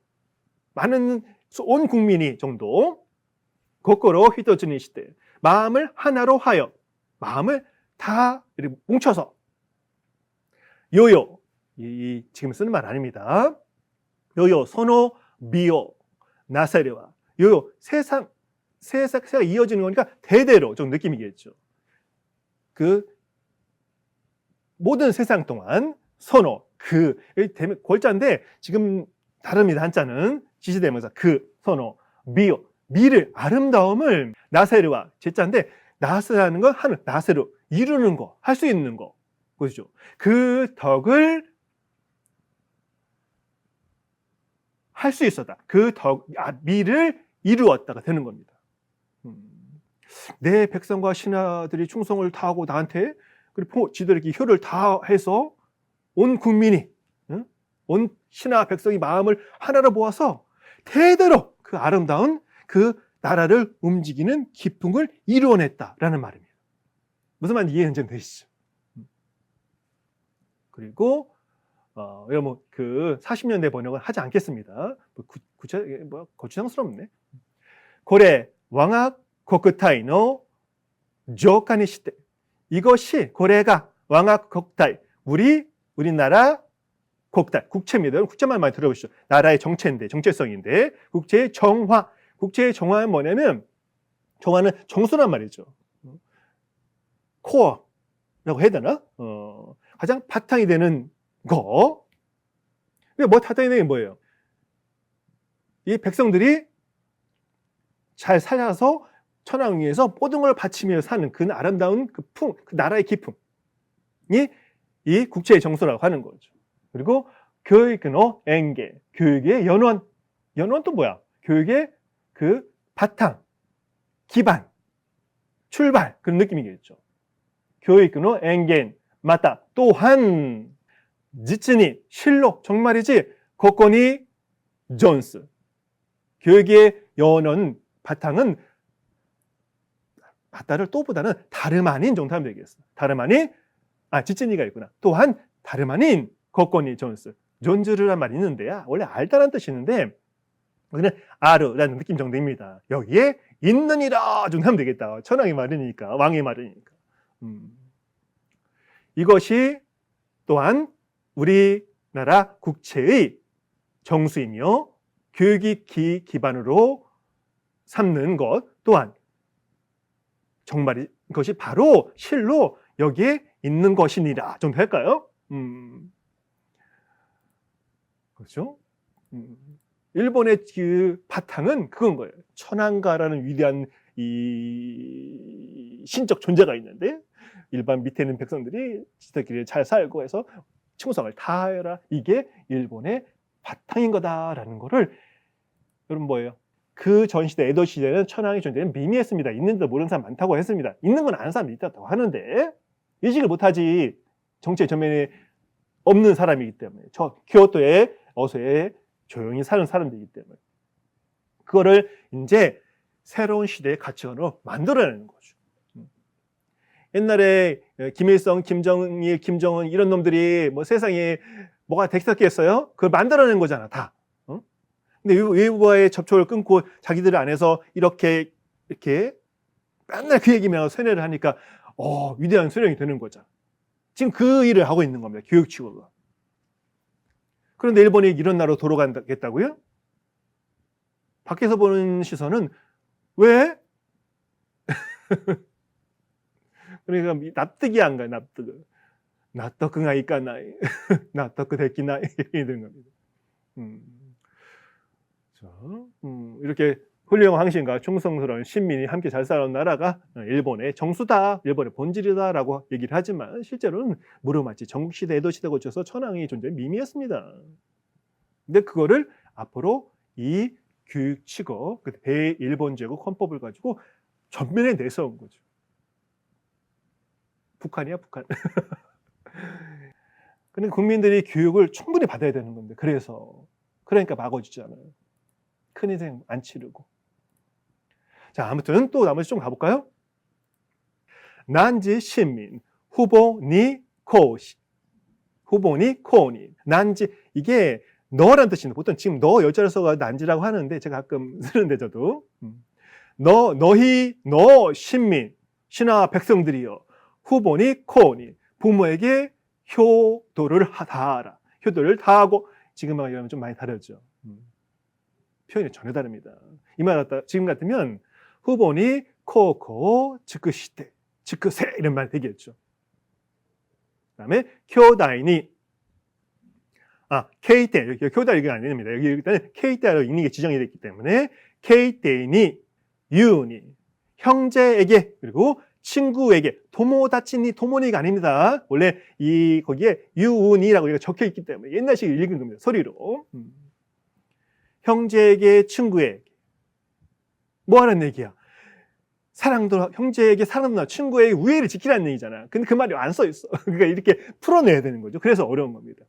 많은 온 국민이 정도. 고코로 히토츠니 시테, 마음을 하나로 하여, 마음을 다 이렇게 뭉쳐서. 요요, 지금 쓰는 말 아닙니다. 요요 소노 미오 나사레와, 요요 세상 세세가 이어지는 거니까 대대로 좀 느낌이겠죠. 그 모든 세상 동안 선호, 골자인데 지금 다릅니다. 한자는 지시대명사 선호, 미요, 미를, 아름다움을, 나세르와 제자인데 나세라는 건 하늘, 나세르, 이루는 거, 할 수 있는 거, 그렇죠. 그 덕을 할 수 있었다. 미를 이루었다가 되는 겁니다. 내 백성과 신하들이 충성을 다하고 나한테 그리고 지들에게 효를 다해서 온 국민이, 응? 온 신하 백성이 마음을 하나로 모아서 대대로 그 아름다운 그 나라를 움직이는 기풍을 이루어냈다라는 말입니다. 무슨 말인지 이해는 좀 되시죠? 그리고 이런 그 40년대 번역은 하지 않겠습니다. 거추장스럽네. 고래 왕학 코크타이노 조카니 시대. 이것이 고래가 왕학 코크타이 우리나라 국달 국채입니다. 국채만 많이 들어보시죠. 나라의 정체인데 정체성인데 국제의 정화. 국제의 정화는 뭐냐면 정화는 정수란 말이죠. 코어라고 해야 되나? 가장 바탕이 되는 거. 뭐 바탕이 되는 게 뭐예요? 이 백성들이 잘 살아서 천황 위에서 모든 걸 바치며 사는 그 아름다운 그 나라의 기품이 이 국제의 정서라고 하는 거죠. 그리고 교육의 엥게, 교육의 연원. 연원 또 뭐야? 교육의 그 바탕, 기반, 출발 그런 느낌이겠죠. 교육의 엥겐 맞다. 또한 지친이 실로 정말이지 고건이 존스. 교육의 연원 바탕은 맞다를 또보다는 다름 아닌 정도 하면 되겠어. 다름 아닌 지친이가 있구나. 또한 다름 아닌 고건이 존스. 존즈르란 말이 있는데요. 원래 알다라는 뜻이 있는데 여기는 아르라는 느낌 정도입니다. 여기에 있느니라 정도 하면 되겠다. 천황이 말이니까, 왕의 말이니까. 이것이 또한 우리나라 국채의 정수이며 교육이 기반으로 삼는 것 또한 정말 이것이 바로 실로 여기에 있는 것이니라 정도 할까요? 그렇죠? 일본의 그 바탕은 그건 거예요. 천황가라는 위대한 이 신적 존재가 있는데 일반 밑에 있는 백성들이 지들끼리 잘 살고 해서 충성을 다해라. 이게 일본의 바탕인 거다라는 거를 여러분 뭐예요? 그 전 시대 에도 시대는 천황의 존재는 미미했습니다. 있는지도 모르는 사람 많다고 했습니다. 있는 건 아는 사람이 있다고 하는데 인식을 못하지. 정치의 전면에 없는 사람이기 때문에 저 교토의 어서에 조용히 사는 사람들이기 때문에 그거를 이제 새로운 시대의 가치관으로 만들어내는 거죠. 옛날에 김일성, 김정일, 김정은 이런 놈들이 뭐 세상에 뭐가 됐었겠어요? 그걸 만들어낸 거잖아, 다. 근데 외부와의 접촉을 끊고 자기들 안에서 이렇게 맨날 그 얘기만 하고 세뇌를 하니까 위대한 수령이 되는 거죠. 지금 그 일을 하고 있는 겁니다. 교육치고가. 그런데 일본이 이런 나라로 돌아가겠다고요? 밖에서 보는 시선은 왜? 그러니까 납득이 안 가요. 납득을. 납득가 있까나이. 납득 됐기나 이렇게 되는 겁니다. 이렇게 훌륭한 황신과 충성스러운 신민이 함께 잘 살아온 나라가 일본의 정수다, 일본의 본질이다라고 얘기를 하지만 실제로는 무르마치 전국시대, 에도시대 거쳐서 천황의 존재는 미미했습니다. 근데 그거를 앞으로 이 교육치고 대일본제국 헌법을 가지고 전면에 내세운 거죠. 북한이야, 북한. 근데 국민들이 교육을 충분히 받아야 되는 건데 그러니까 막아주잖아요. 큰 인생 안 치르고. 자, 아무튼 또 나머지 좀 가볼까요? 난지 신민 후보니 코시 후보니 코니 난지 이게 너란 뜻인데 보통 지금 너 여자를 써가 난지라고 하는데 제가 가끔 쓰는데 저도 너희 너 신민 신하 백성들이여 후보니 코니 부모에게 효도를 다하라. 효도를 다하고 지금하고 이러면 좀 많이 다르죠. 표현이 전혀 다릅니다. 이 말 같다. 지금 같으면 후보니 코코 즉크시테 즉크세 이런 말 되겠죠. 그다음에 교다이니 케이테 여기 교다 이게 아닙니다. 여기 일단은 케이테로 읽는 게 지정이 됐기 때문에 케이테니 유니 형제에게 그리고 친구에게 도모다치니 도모니가 아닙니다. 원래 거기에 유운이라고 적혀 있기 때문에 옛날식 읽은 겁니다. 소리로. 형제에게 친구에게 뭐 하는 얘기야? 사랑도 형제에게 사랑도 친구에게 우애를 지키라는 얘기잖아. 근데 그 말이 안 써 있어. 그러니까 이렇게 풀어내야 되는 거죠. 그래서 어려운 겁니다.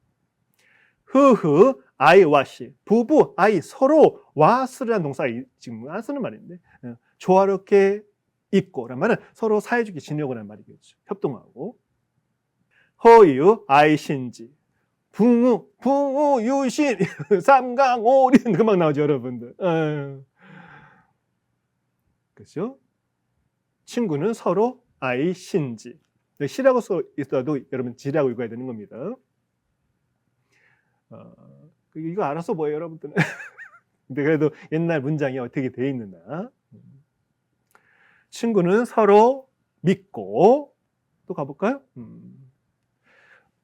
흐흐 아이와 씨 부부 아이 서로 와스라는 동사가 지금 안 쓰는 말인데 조화롭게 있고란 말은 서로 사이좋게 지내고 라는 말이겠죠. 협동하고. 허유 아이신지 붕우 유신 삼강오린 금방 나오죠 여러분들. 그렇죠? 친구는 서로 아이신지 시라고 써 있어도 여러분 지라고 읽어야 되는 겁니다. 이거 알아서 뭐예요 여러분들은. 근데 그래도 옛날 문장이 어떻게 되어 있느냐. 친구는 서로 믿고 또 가볼까요?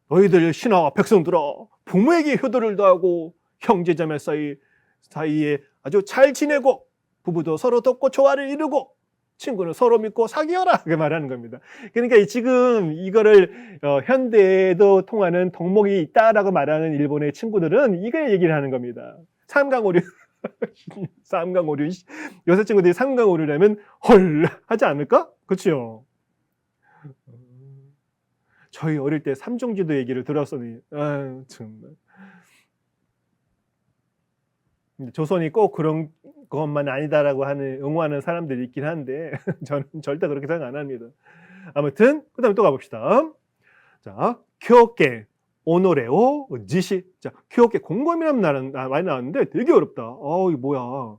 너희들 신하와 백성들아 부모에게 효도를 다하고 형제자매 사이에 아주 잘 지내고 부부도 서로 돕고 조화를 이루고 친구는 서로 믿고 사귀어라 그 말하는 겁니다. 그러니까 지금 이거를 현대에도 통하는 덕목이 있다라고 말하는 일본의 친구들은 이걸 얘기를 하는 겁니다. 삼강오류 삼강오류 요새 친구들이 삼강오류라면 헐 하지 않을까? 그렇죠? 저희 어릴 때 삼종지도 얘기를 들었으니 정말 조선이 꼭 그런 것만 아니다라고 하는 응원하는 사람들이 있긴 한데 저는 절대 그렇게 생각 안 합니다. 아무튼 그다음에 또 가봅시다. 자, 교계 오노레오 지시. 자, 교계 곰곰이라는 말은 많이 나왔는데 되게 어렵다. 이거 뭐야?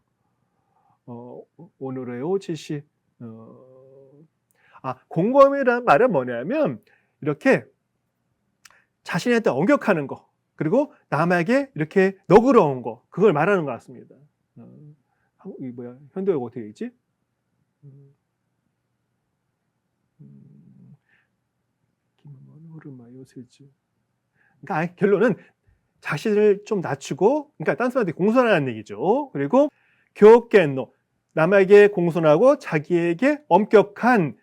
오노레오 지시. 곰곰이라는 말은 뭐냐면 이렇게 자신한테 엄격하는 거 그리고 남에게 이렇게 너그러운 거 그걸 말하는 것 같습니다. 이 뭐야 현대어가 어떻게 되지? 그러니까 결론은 자신을 좀 낮추고 그러니까 딴 사람한테 공손하라는 얘기죠. 그리고 교견노 남에게 공손하고 자기에게 엄격한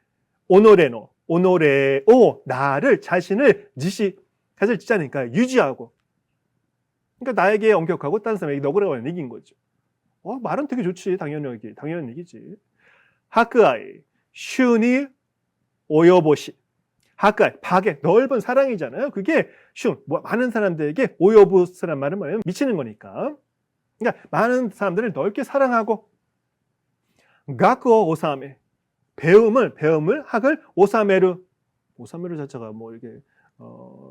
오노레노 오노레오 나를 자신을 사실 짓자니까 유지하고 그러니까 나에게 엄격하고 다른 사람에게 너그러워하는 얘기인 거죠. 말은 되게 좋지. 당연한 얘기지. 하크아이 슈니 오요보시 하크아이 박의 넓은 사랑이잖아요. 그게 많은 사람들에게 오요부스란 말은 뭐냐면 미치는 거니까. 그러니까 많은 사람들을 넓게 사랑하고 가쿠오 오사메 배움을 학을 오사메르 자체가 뭐 이렇게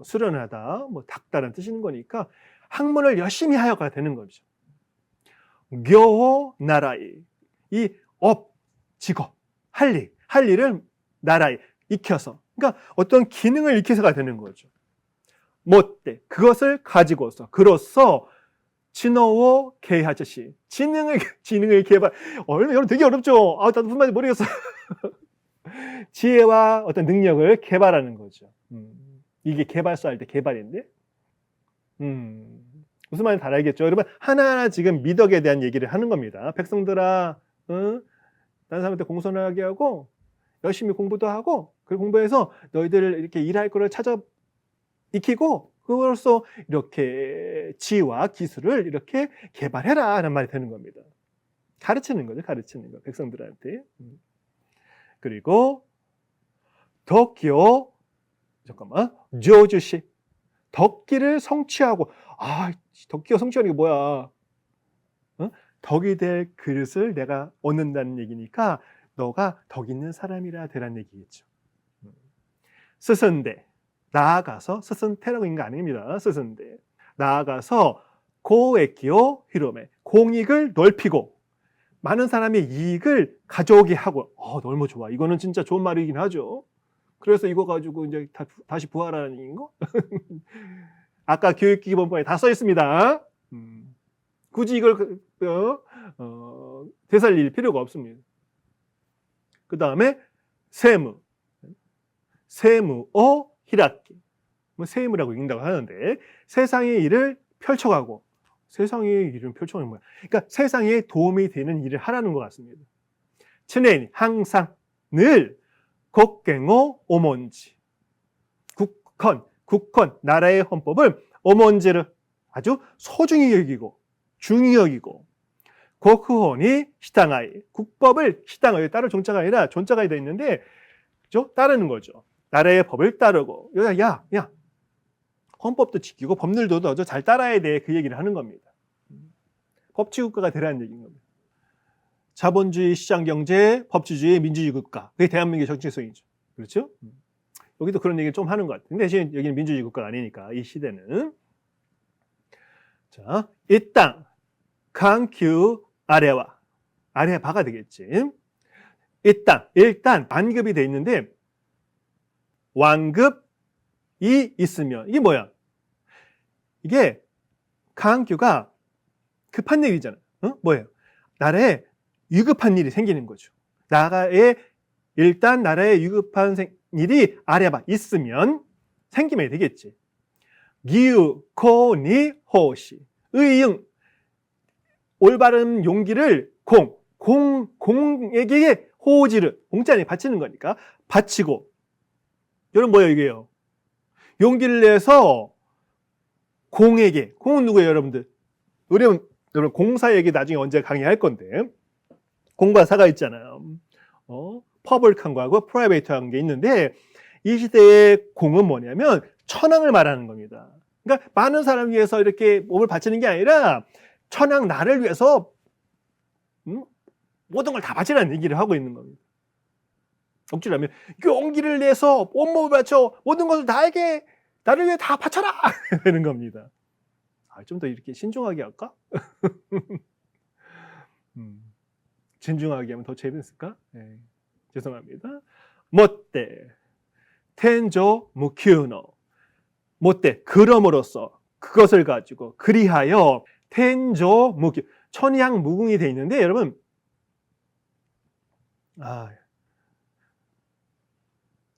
수련하다 뭐 닦다라는 뜻인 거니까 학문을 열심히 하여가 되는 거죠. 교호 나라이 이 직업 할 일을 나라이 익혀서 그러니까 어떤 기능을 익혀서가 되는 거죠. 못돼 그것을 가지고서 그로써 진호오 개하듯이 지능을 개발 여러분 되게 어렵죠. 나도 무슨 말인지 모르겠어. 지혜와 어떤 능력을 개발하는 거죠. 이게 개발서 할 때 개발인데 무슨 말인지 잘 알겠죠. 여러분 하나하나 지금 미덕에 대한 얘기를 하는 겁니다. 백성들아 다른 사람한테 공손하게 하고 열심히 공부도 하고 그 공부해서 너희들 이렇게 일할 거를 찾아 익히고 그로써 이렇게 지혜와 기술을 이렇게 개발해라 하는 말이 되는 겁니다. 가르치는 거죠. 백성들한테. 그리고 덕기요 조주시 덕기를 성취하고 덕기가 성취하는 게 뭐야? 덕이 될 그릇을 내가 얻는다는 얘기니까 너가 덕 있는 사람이라 되라는 얘기겠죠. 스승대 나아가서 스승태라고 있는 거 아닙니다. 스승대 나아가서 고에키오 히로메 공익을 넓히고 많은 사람의 이익을 가져오게 하고 너무 좋아. 이거는 진짜 좋은 말이긴 하죠. 그래서 이거 가지고 이제 다시 부활하는 얘기인 거? 아까 교육기본법에 다 써 있습니다. 굳이 이걸 되살릴 필요가 없습니다. 그 다음에 세무오 히라키 세무라고 읽는다고 하는데 세상의 일을 펼쳐가고 세상의 일을 펼쳐가는 거야. 그러니까 세상에 도움이 되는 일을 하라는 것 같습니다. 츠네니 항상 늘 곡갱오 오몬지 국헌 나라의 헌법을 오몬지를 아주 소중히 여기고 중히 여기고 고쿠호니 시당하이. 국법을 시당하이. 따를 종자가 아니라 존자가 되어 있는데, 그죠? 따르는 거죠. 나라의 법을 따르고. 야. 헌법도 지키고 법률도 잘 따라야 돼. 그 얘기를 하는 겁니다. 법치국가가 되라는 얘기인 겁니다. 자본주의 시장경제, 법치주의, 민주주의 국가. 그게 대한민국의 정체성이죠. 그렇죠? 여기도 그런 얘기를 좀 하는 것 같아요. 근데 지금 여기는 민주주의 국가가 아니니까, 이 시대는. 자, 이 땅, 강규 아래와. 아래바가 되겠지. 이 땅, 일단 완급이 돼 있는데, 완급이 있으면, 이게 뭐야? 이게 강규가 급한 일이잖아. 뭐예요? 나라에 위급한 일이 생기는 거죠. 일단 나라에 위급한 일이 아래봐 있으면 생기면 되겠지. 기우, 코니, 호시. 의응. 올바른 용기를 공에게 호지를, 공짜니 바치는 거니까, 바치고. 여러분 뭐예요, 이게요? 용기를 내서 공에게, 공은 누구예요, 여러분들? 여러분 공사 얘기 나중에 언제 강의할 건데, 공과 사가 있잖아요. 퍼블릭한 거하고 프라이베이트한 게 있는데, 이 시대의 공은 뭐냐면 천황을 말하는 겁니다. 그러니까 많은 사람을 위해서 이렇게 몸을 바치는 게 아니라 천황 나를 위해서 모든 걸 다 바치라는 얘기를 하고 있는 겁니다. 억지로 하면 용기를 내서 온몸을 바쳐 모든 것을 다에게 나를 위해 다 바쳐라 되는 겁니다. 좀 더 이렇게 신중하게 할까? 진중하게 하면 더 재밌을까? 네, 죄송합니다. 못대 텐조 무큐노. 못대 그럼으로써 그것을 가지고 그리하여 텐조 무큐. 천양 무궁이 돼 있는데 여러분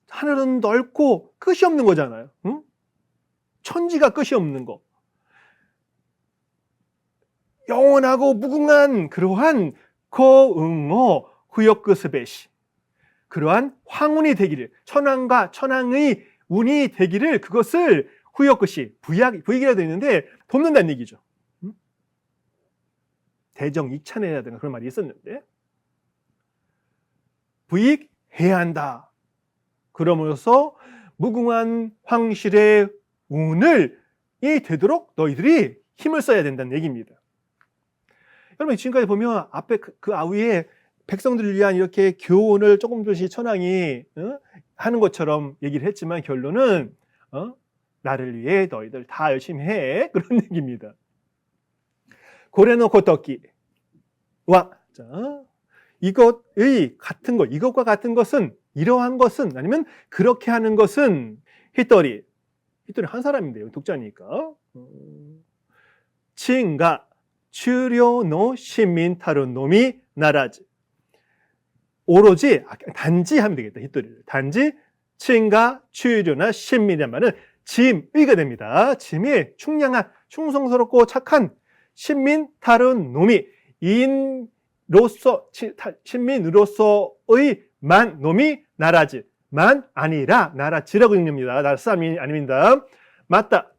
하늘은 넓고 끝이 없는 거잖아요. 응? 천지가 끝이 없는 거. 영원하고 무궁한 그러한 고응어 후역그스베시. 그러한 황운이 되기를, 천황과 천황의 운이 되기를, 그것을 후역그시, 부익이라도 있는데 돕는다는 얘기죠. 대정익찬이라든가 그런 말이 있었는데, 부익해야 한다. 그러면서 무궁한 황실의 운을 되도록 너희들이 힘을 써야 된다는 얘기입니다. 여러분 지금까지 보면 앞에 그 아위에 백성들을 위한 이렇게 교훈을 조금씩 천황이 하는 것처럼 얘기를 했지만 결론은 나를 위해 너희들 다 열심히 해, 그런 얘기입니다. 고래노 고토끼와 이것과 같은 것은, 이러한 것은, 아니면 그렇게 하는 것은 히토리 한 사람인데요, 독자니까. 친가 추료노 시민타로 놈이 나라지. 오로지 단지 하면 되겠다. 히토리를 단지 친가 추료나 신민이란 말은 짐의가 됩니다. 짐이 충량한, 충성스럽고 착한 신민 다른 놈이, 신민으로서의 만 놈이 나라지. 만 아니라 나라지라고 읽습니다. 나라 사람이 아닙니다. 맞다.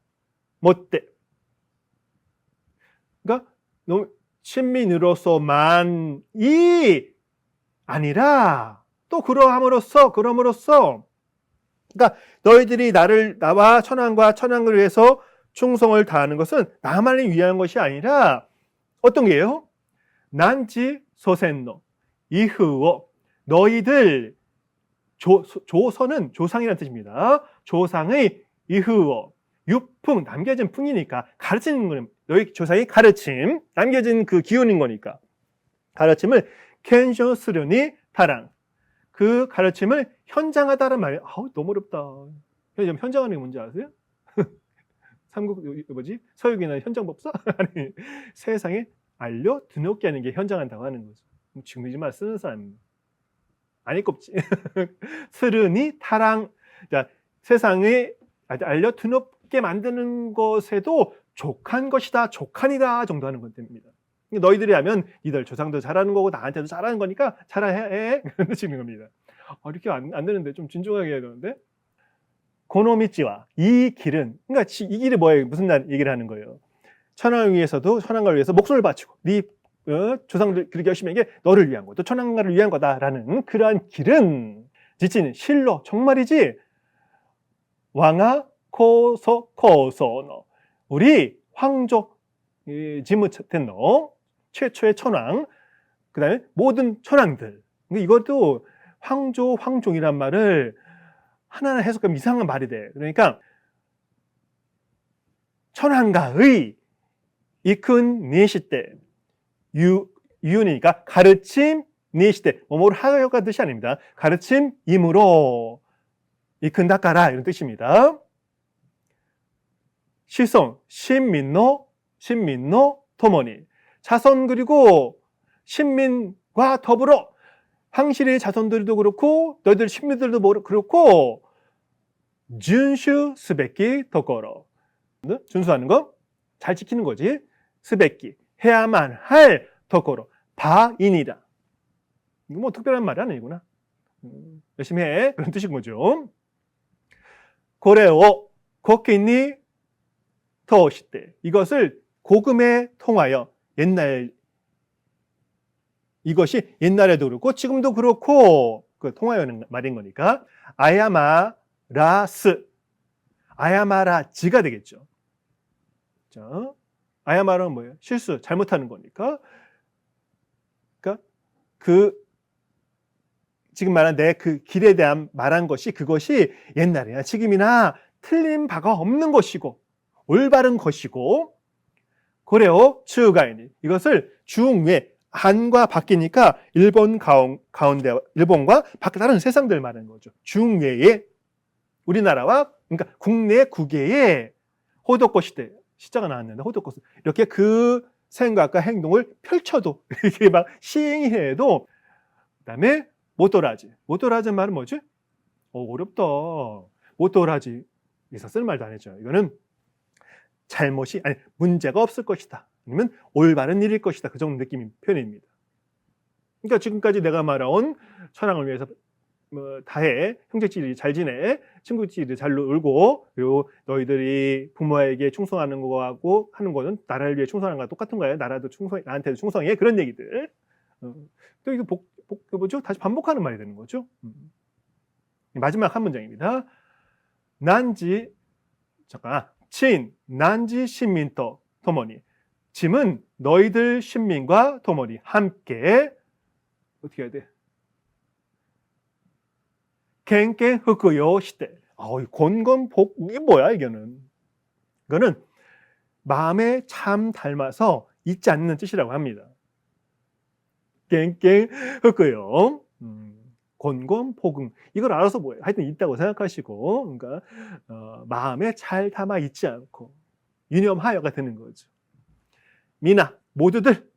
못돼. 그러니까 신민으로서만이 아니라 또 그러므로써 그러니까 너희들이 나와 천황과 천황을 위해서 충성을 다하는 것은 나만을 위한 것이 아니라 어떤 게요? 난지 소센노 이후오. 너희들 조선은 조상이라는 뜻입니다. 조상의 이후오. 유풍, 남겨진 풍이니까 가르치는 거는 너희 조상이 가르침, 남겨진 그 기운인 거니까 가르침을 켄쇼 스르니 타랑, 그 가르침을 현장하다는 말이에요. 너무 어렵다. 현장하는 게 뭔지 아세요? 서유기나 현장법사? 아니, 세상에 알려 드높게 하는 게 현장한다고 하는 거죠. 지금 이 말 쓰는 사람 아니 꼽지. 스르니 타랑, 세상에 알려 드높게 만드는 것에도 족한 것이다, 족한이다 정도 하는 것 됩니다. 너희들이 하면 니들 조상도 잘하는 거고 나한테도 잘하는 거니까 잘해. 그런 뜻인 겁니다. 이렇게 안 되는데 좀 진중하게 해야 되는데. 고노미치와 이 길은, 그러니까 이 길이 뭐예요? 무슨 얘기를 하는 거예요? 천황을 위해서 목숨을 바치고 네 조상들 그렇게 열심히 한 게 너를 위한 거다. 천황가를 위한 거다라는 그러한 길은 지친 실로 정말이지 왕아 코소노 우리 황조 지무텐노 최초의 천황 그다음에 모든 천황들 이것도 황조 황종이란 말을 하나하나 해석하면 이상한 말이 돼. 그러니까 천황가의 이큰 니시때 유니까 가르침 니시때 뭐뭐를 하여가 뜻이 아닙니다. 가르침임으로 이큰다까라 이런 뜻입니다. 시손 신민노 토모니 자손 그리고 신민과 더불어 황실의 자손들도 그렇고 너희들 신민들도 그렇고 준슈 스베키 도코로 준수하는 거 잘 지키는 거지. 스베키 해야만 할 도코로 바인이다. 이거 뭐 특별한 말이 아니구나. 열심히 해 그런 뜻인 거죠. 고레오 고키니 토시때 이것을 고금에 통하여 옛날 이것이 옛날에도 그렇고 지금도 그렇고 그 통하여는 말인 거니까 아야마라스 아야마라지가 되겠죠. 자, 아야마라는 뭐예요? 실수 잘못하는 거니까. 그러니까 그 지금 말한 내 그 길에 대한 말한 것이 그것이 옛날이나 지금이나 틀린 바가 없는 것이고 올바른 것이고 고래요 추가이니 이것을 중외 한과 바뀌니까 가운데 일본과 다른 세상들 말하는 거죠. 중외에 우리나라와 그러니까 국내 국외에 호도코 시대 시자가 나왔는데 호도코스 이렇게 그 생각과 행동을 펼쳐도 이렇게 막 시행해도 그다음에 모토라지 말은 뭐지? 어렵다. 모토라지 여기서 쓸 말도 안 했죠. 이거는 잘못이 아니 문제가 없을 것이다. 아니면 올바른 일일 것이다. 그 정도 느낌의 표현입니다. 그러니까 지금까지 내가 말해온 천황을 위해서 다해 형제끼리 잘 지내 친구끼리 잘 놀고 그리고 너희들이 부모에게 충성하는 거하고 하는 거는 나라를 위해 충성하는 거랑 똑같은 거예요. 나라도 나한테도 충성해 그런 얘기들. 또 이거 뭐죠? 다시 반복하는 말이 되는 거죠. 마지막 한 문장입니다. 난지 신민토 도모니 짐은 너희들 신민과 도모니 함께 어떻게 해야 돼? 겐겐 흑요 시대. 곤건복 이게 뭐야 이거는? 이거는 마음에 참 닮아서 잊지 않는 뜻이라고 합니다. 겐겐 흑요. 곤곤포긍 이걸 알아서 뭐예요? 하여튼 있다고 생각하시고 그러니까 마음에 잘 담아 있지 않고 유념하여가 되는 거죠. 미나 모두들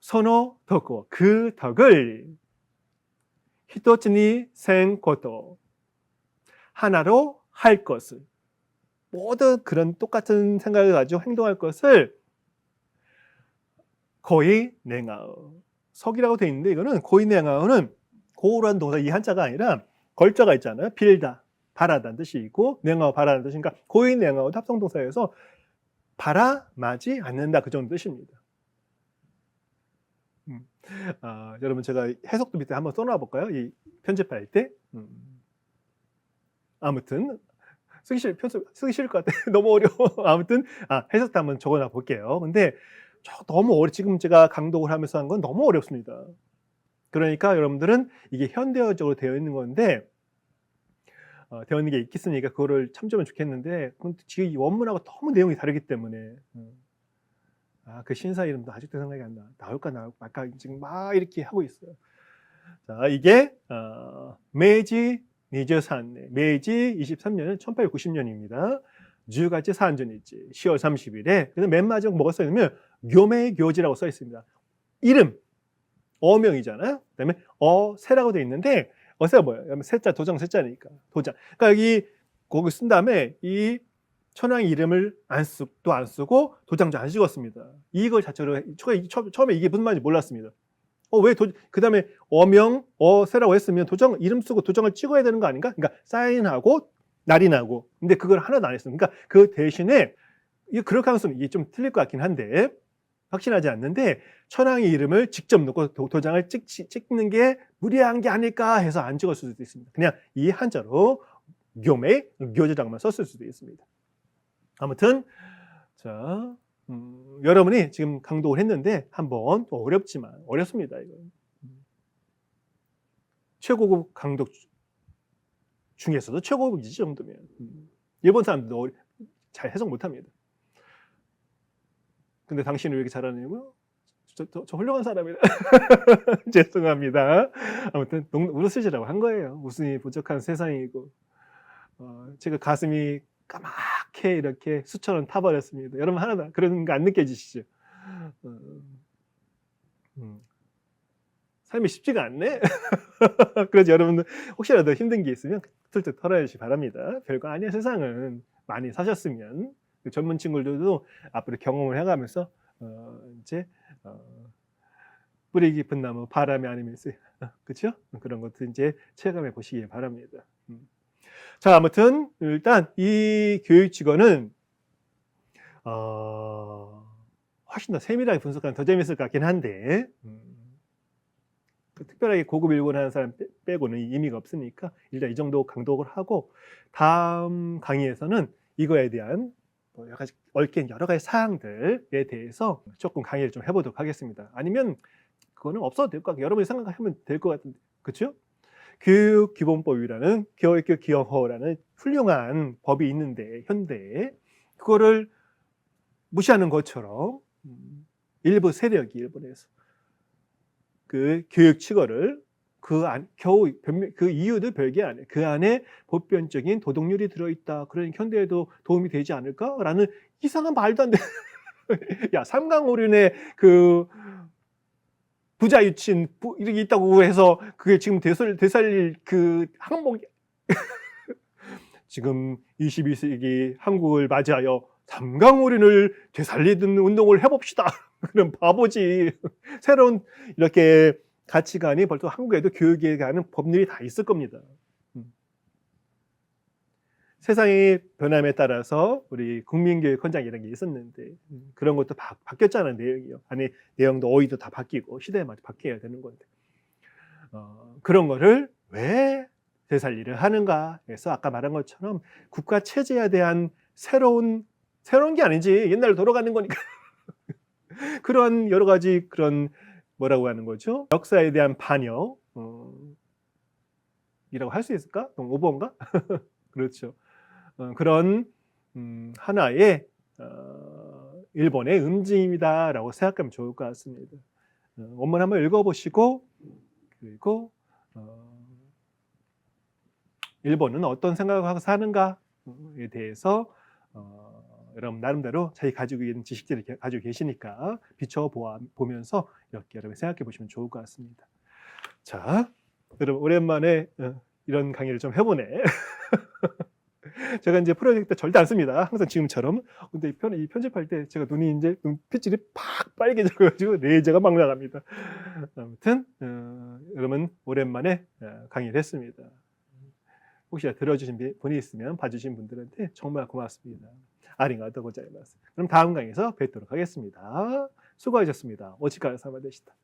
선호 덕고 그 덕을 히토츠니 생고토 하나로 할 것을 모두 그런 똑같은 생각을 가지고 행동할 것을 거의 냉아어 석이라고 되어 있는데 이거는 거의 냉아어는 고우라는 동사 이 한자가 아니라 걸자가 있잖아요. 빌다, 바라다는 뜻이 있고 냉아어 바라다는 뜻이니까 거의 냉아어 합성동사에서 바라마지 않는다 그 정도 뜻입니다. 여러분 제가 해석도 밑에 한번 써놔 볼까요? 이 편집할 때 아무튼 쓰기 싫을 것 같아. 너무 어려워. 아무튼 해석도 한번 적어놔 볼게요. 근데 너무 지금 제가 강독을 하면서 한 건 너무 어렵습니다. 그러니까 여러분들은 이게 현대어적으로 되어 있는 건데 되어 있는 게 있겠으니까 그거를 참조하면 좋겠는데 지금 이 원문하고 너무 내용이 다르기 때문에 그 신사 이름도 아직도 생각이 안 나. 나올까 말까 지금 막 이렇게 하고 있어요. 자, 이게 메이지 23년, 메이지 23년은 1890년입니다. 10가지 산전일지 10월 30일에 그래서 맨 마지막 뭐가 써 있냐면 교매교지라고 써 있습니다. 이름 어명이잖아요. 그다음에 어세라고 돼 있는데 어세가 뭐예요? 세자 도장 세자니까 도장. 그러니까 여기 거기 쓴 다음에 이 천황의 이름을 안 쓰고 도장도 안 찍었습니다. 이걸 자체로 처음에 이게 무슨 말인지 몰랐습니다. 왜 그 다음에 어명 어세라고 했으면 이름 쓰고 도장을 찍어야 되는 거 아닌가? 그러니까 사인하고 날인하고. 근데 그걸 하나도 안 했어요. 그러니까 그 대신에 그렇게 하면서 이게 좀 틀릴 것 같긴 한데 확신하지 않는데 천황의 이름을 직접 넣고 도장을 찍는 게 무리한 게 아닐까 해서 안 찍었을 수도 있습니다. 그냥 이 한자로 교매, 교조장만 썼을 수도 있습니다. 아무튼 자, 여러분이 지금 강독을 했는데 한번 또 어렵습니다. 이거. 최고급 강독 중에서도 최고급이지 정도면. 일본 사람들도 잘 해석 못합니다. 근데 당신은 왜 이렇게 잘하냐고요? 저 훌륭한 사람이다. 죄송합니다. 아무튼 웃으시라고 한 거예요. 웃음이 부족한 세상이고 제가 가슴이 까맣게 이렇게 수처럼 타버렸습니다. 여러분 하나도 그런 거 안 느껴지시죠? 삶이 쉽지가 않네. 그래서 여러분들 혹시라도 힘든 게 있으면 툴툴 털어주시기 바랍니다. 별거 아니야. 세상은 많이 사셨으면 젊은 친구들도 앞으로 경험을 해가면서 이제 뿌리 깊은 나무 바람이 아니면서 그렇죠? 그런 것도 이제 체감해 보시기 바랍니다. 자, 아무튼 일단 이 교육직원은 훨씬 더 세밀하게 분석하면 더 재밌을 것 같긴 한데 특별하게 고급 일본어 하는 사람 빼고는 의미가 없으니까 일단 이 정도 강독을 하고 다음 강의에서는 이거에 대한 여러 가지 얽힌 여러 가지 사항들에 대해서 조금 강의를 좀 해보도록 하겠습니다. 아니면 그거는 없어도 될 것 같아요. 여러분이 생각하면 될 것 같은데, 그렇죠? 교육기본법이라는 교육교 기형호라는 훌륭한 법이 있는데 현대에 그거를 무시하는 것처럼 일부 세력이 일본에서 그 교육 치고를 그 이유도 별게 아니에요. 그 안에 보편적인 도덕률이 들어있다. 그러니 현대에도 도움이 되지 않을까라는 이상한 말도 안 돼. 야, 삼강오륜의 그 부자 유친 이렇게 있다고 해서 그게 지금 되살릴 그 항목이 지금 22세기 한국을 맞이하여 삼강오륜을 되살리는 운동을 해봅시다. 그런 바보지. 새로운 이렇게 가치관이 벌써 한국에도 교육에 관한 법률이 다 있을 겁니다. 세상의 변함에 따라서 우리 국민교육헌장 이런 게 있었는데 그런 것도 바뀌었잖아요. 내용이요. 아니 내용도 어휘도 다 바뀌고 시대에 맞게 바뀌어야 되는 건데 그런 거를 왜 되살리를 하는가 해서 아까 말한 것처럼 국가 체제에 대한 새로운 게 아니지 옛날로 돌아가는 거니까 그런 여러 가지 그런 뭐라고 하는 거죠? 역사에 대한 반영 이라고 할 수 있을까? 너무 오버인가? 그렇죠. 그런 하나의 일본의 응징입니다라고 생각하면 좋을 것 같습니다. 원문 한번 읽어보시고 그리고 일본은 어떤 생각을 하고 사는가에 대해서 여러분 나름대로 자기 가지고 있는 지식들을 가지고 계시니까 비춰보면서 이렇게 여러분 생각해 보시면 좋을 것 같습니다. 자, 여러분 오랜만에 이런 강의를 좀 해보네. 제가 이제 프로젝트 절대 안 씁니다. 항상 지금처럼. 근데 이 편집할 때 제가 눈이 이제 눈빛이 팍 빨개져가지고 레이저가 막 나갑니다. 아무튼 여러분 오랜만에 강의를 했습니다. 혹시 들어주신 분이 있으면 봐주신 분들한테 정말 고맙습니다. 아리가또 고자이마스. 그럼 다음 강의에서 뵙도록 하겠습니다. 수고하셨습니다. 오치카라 사마 되시다.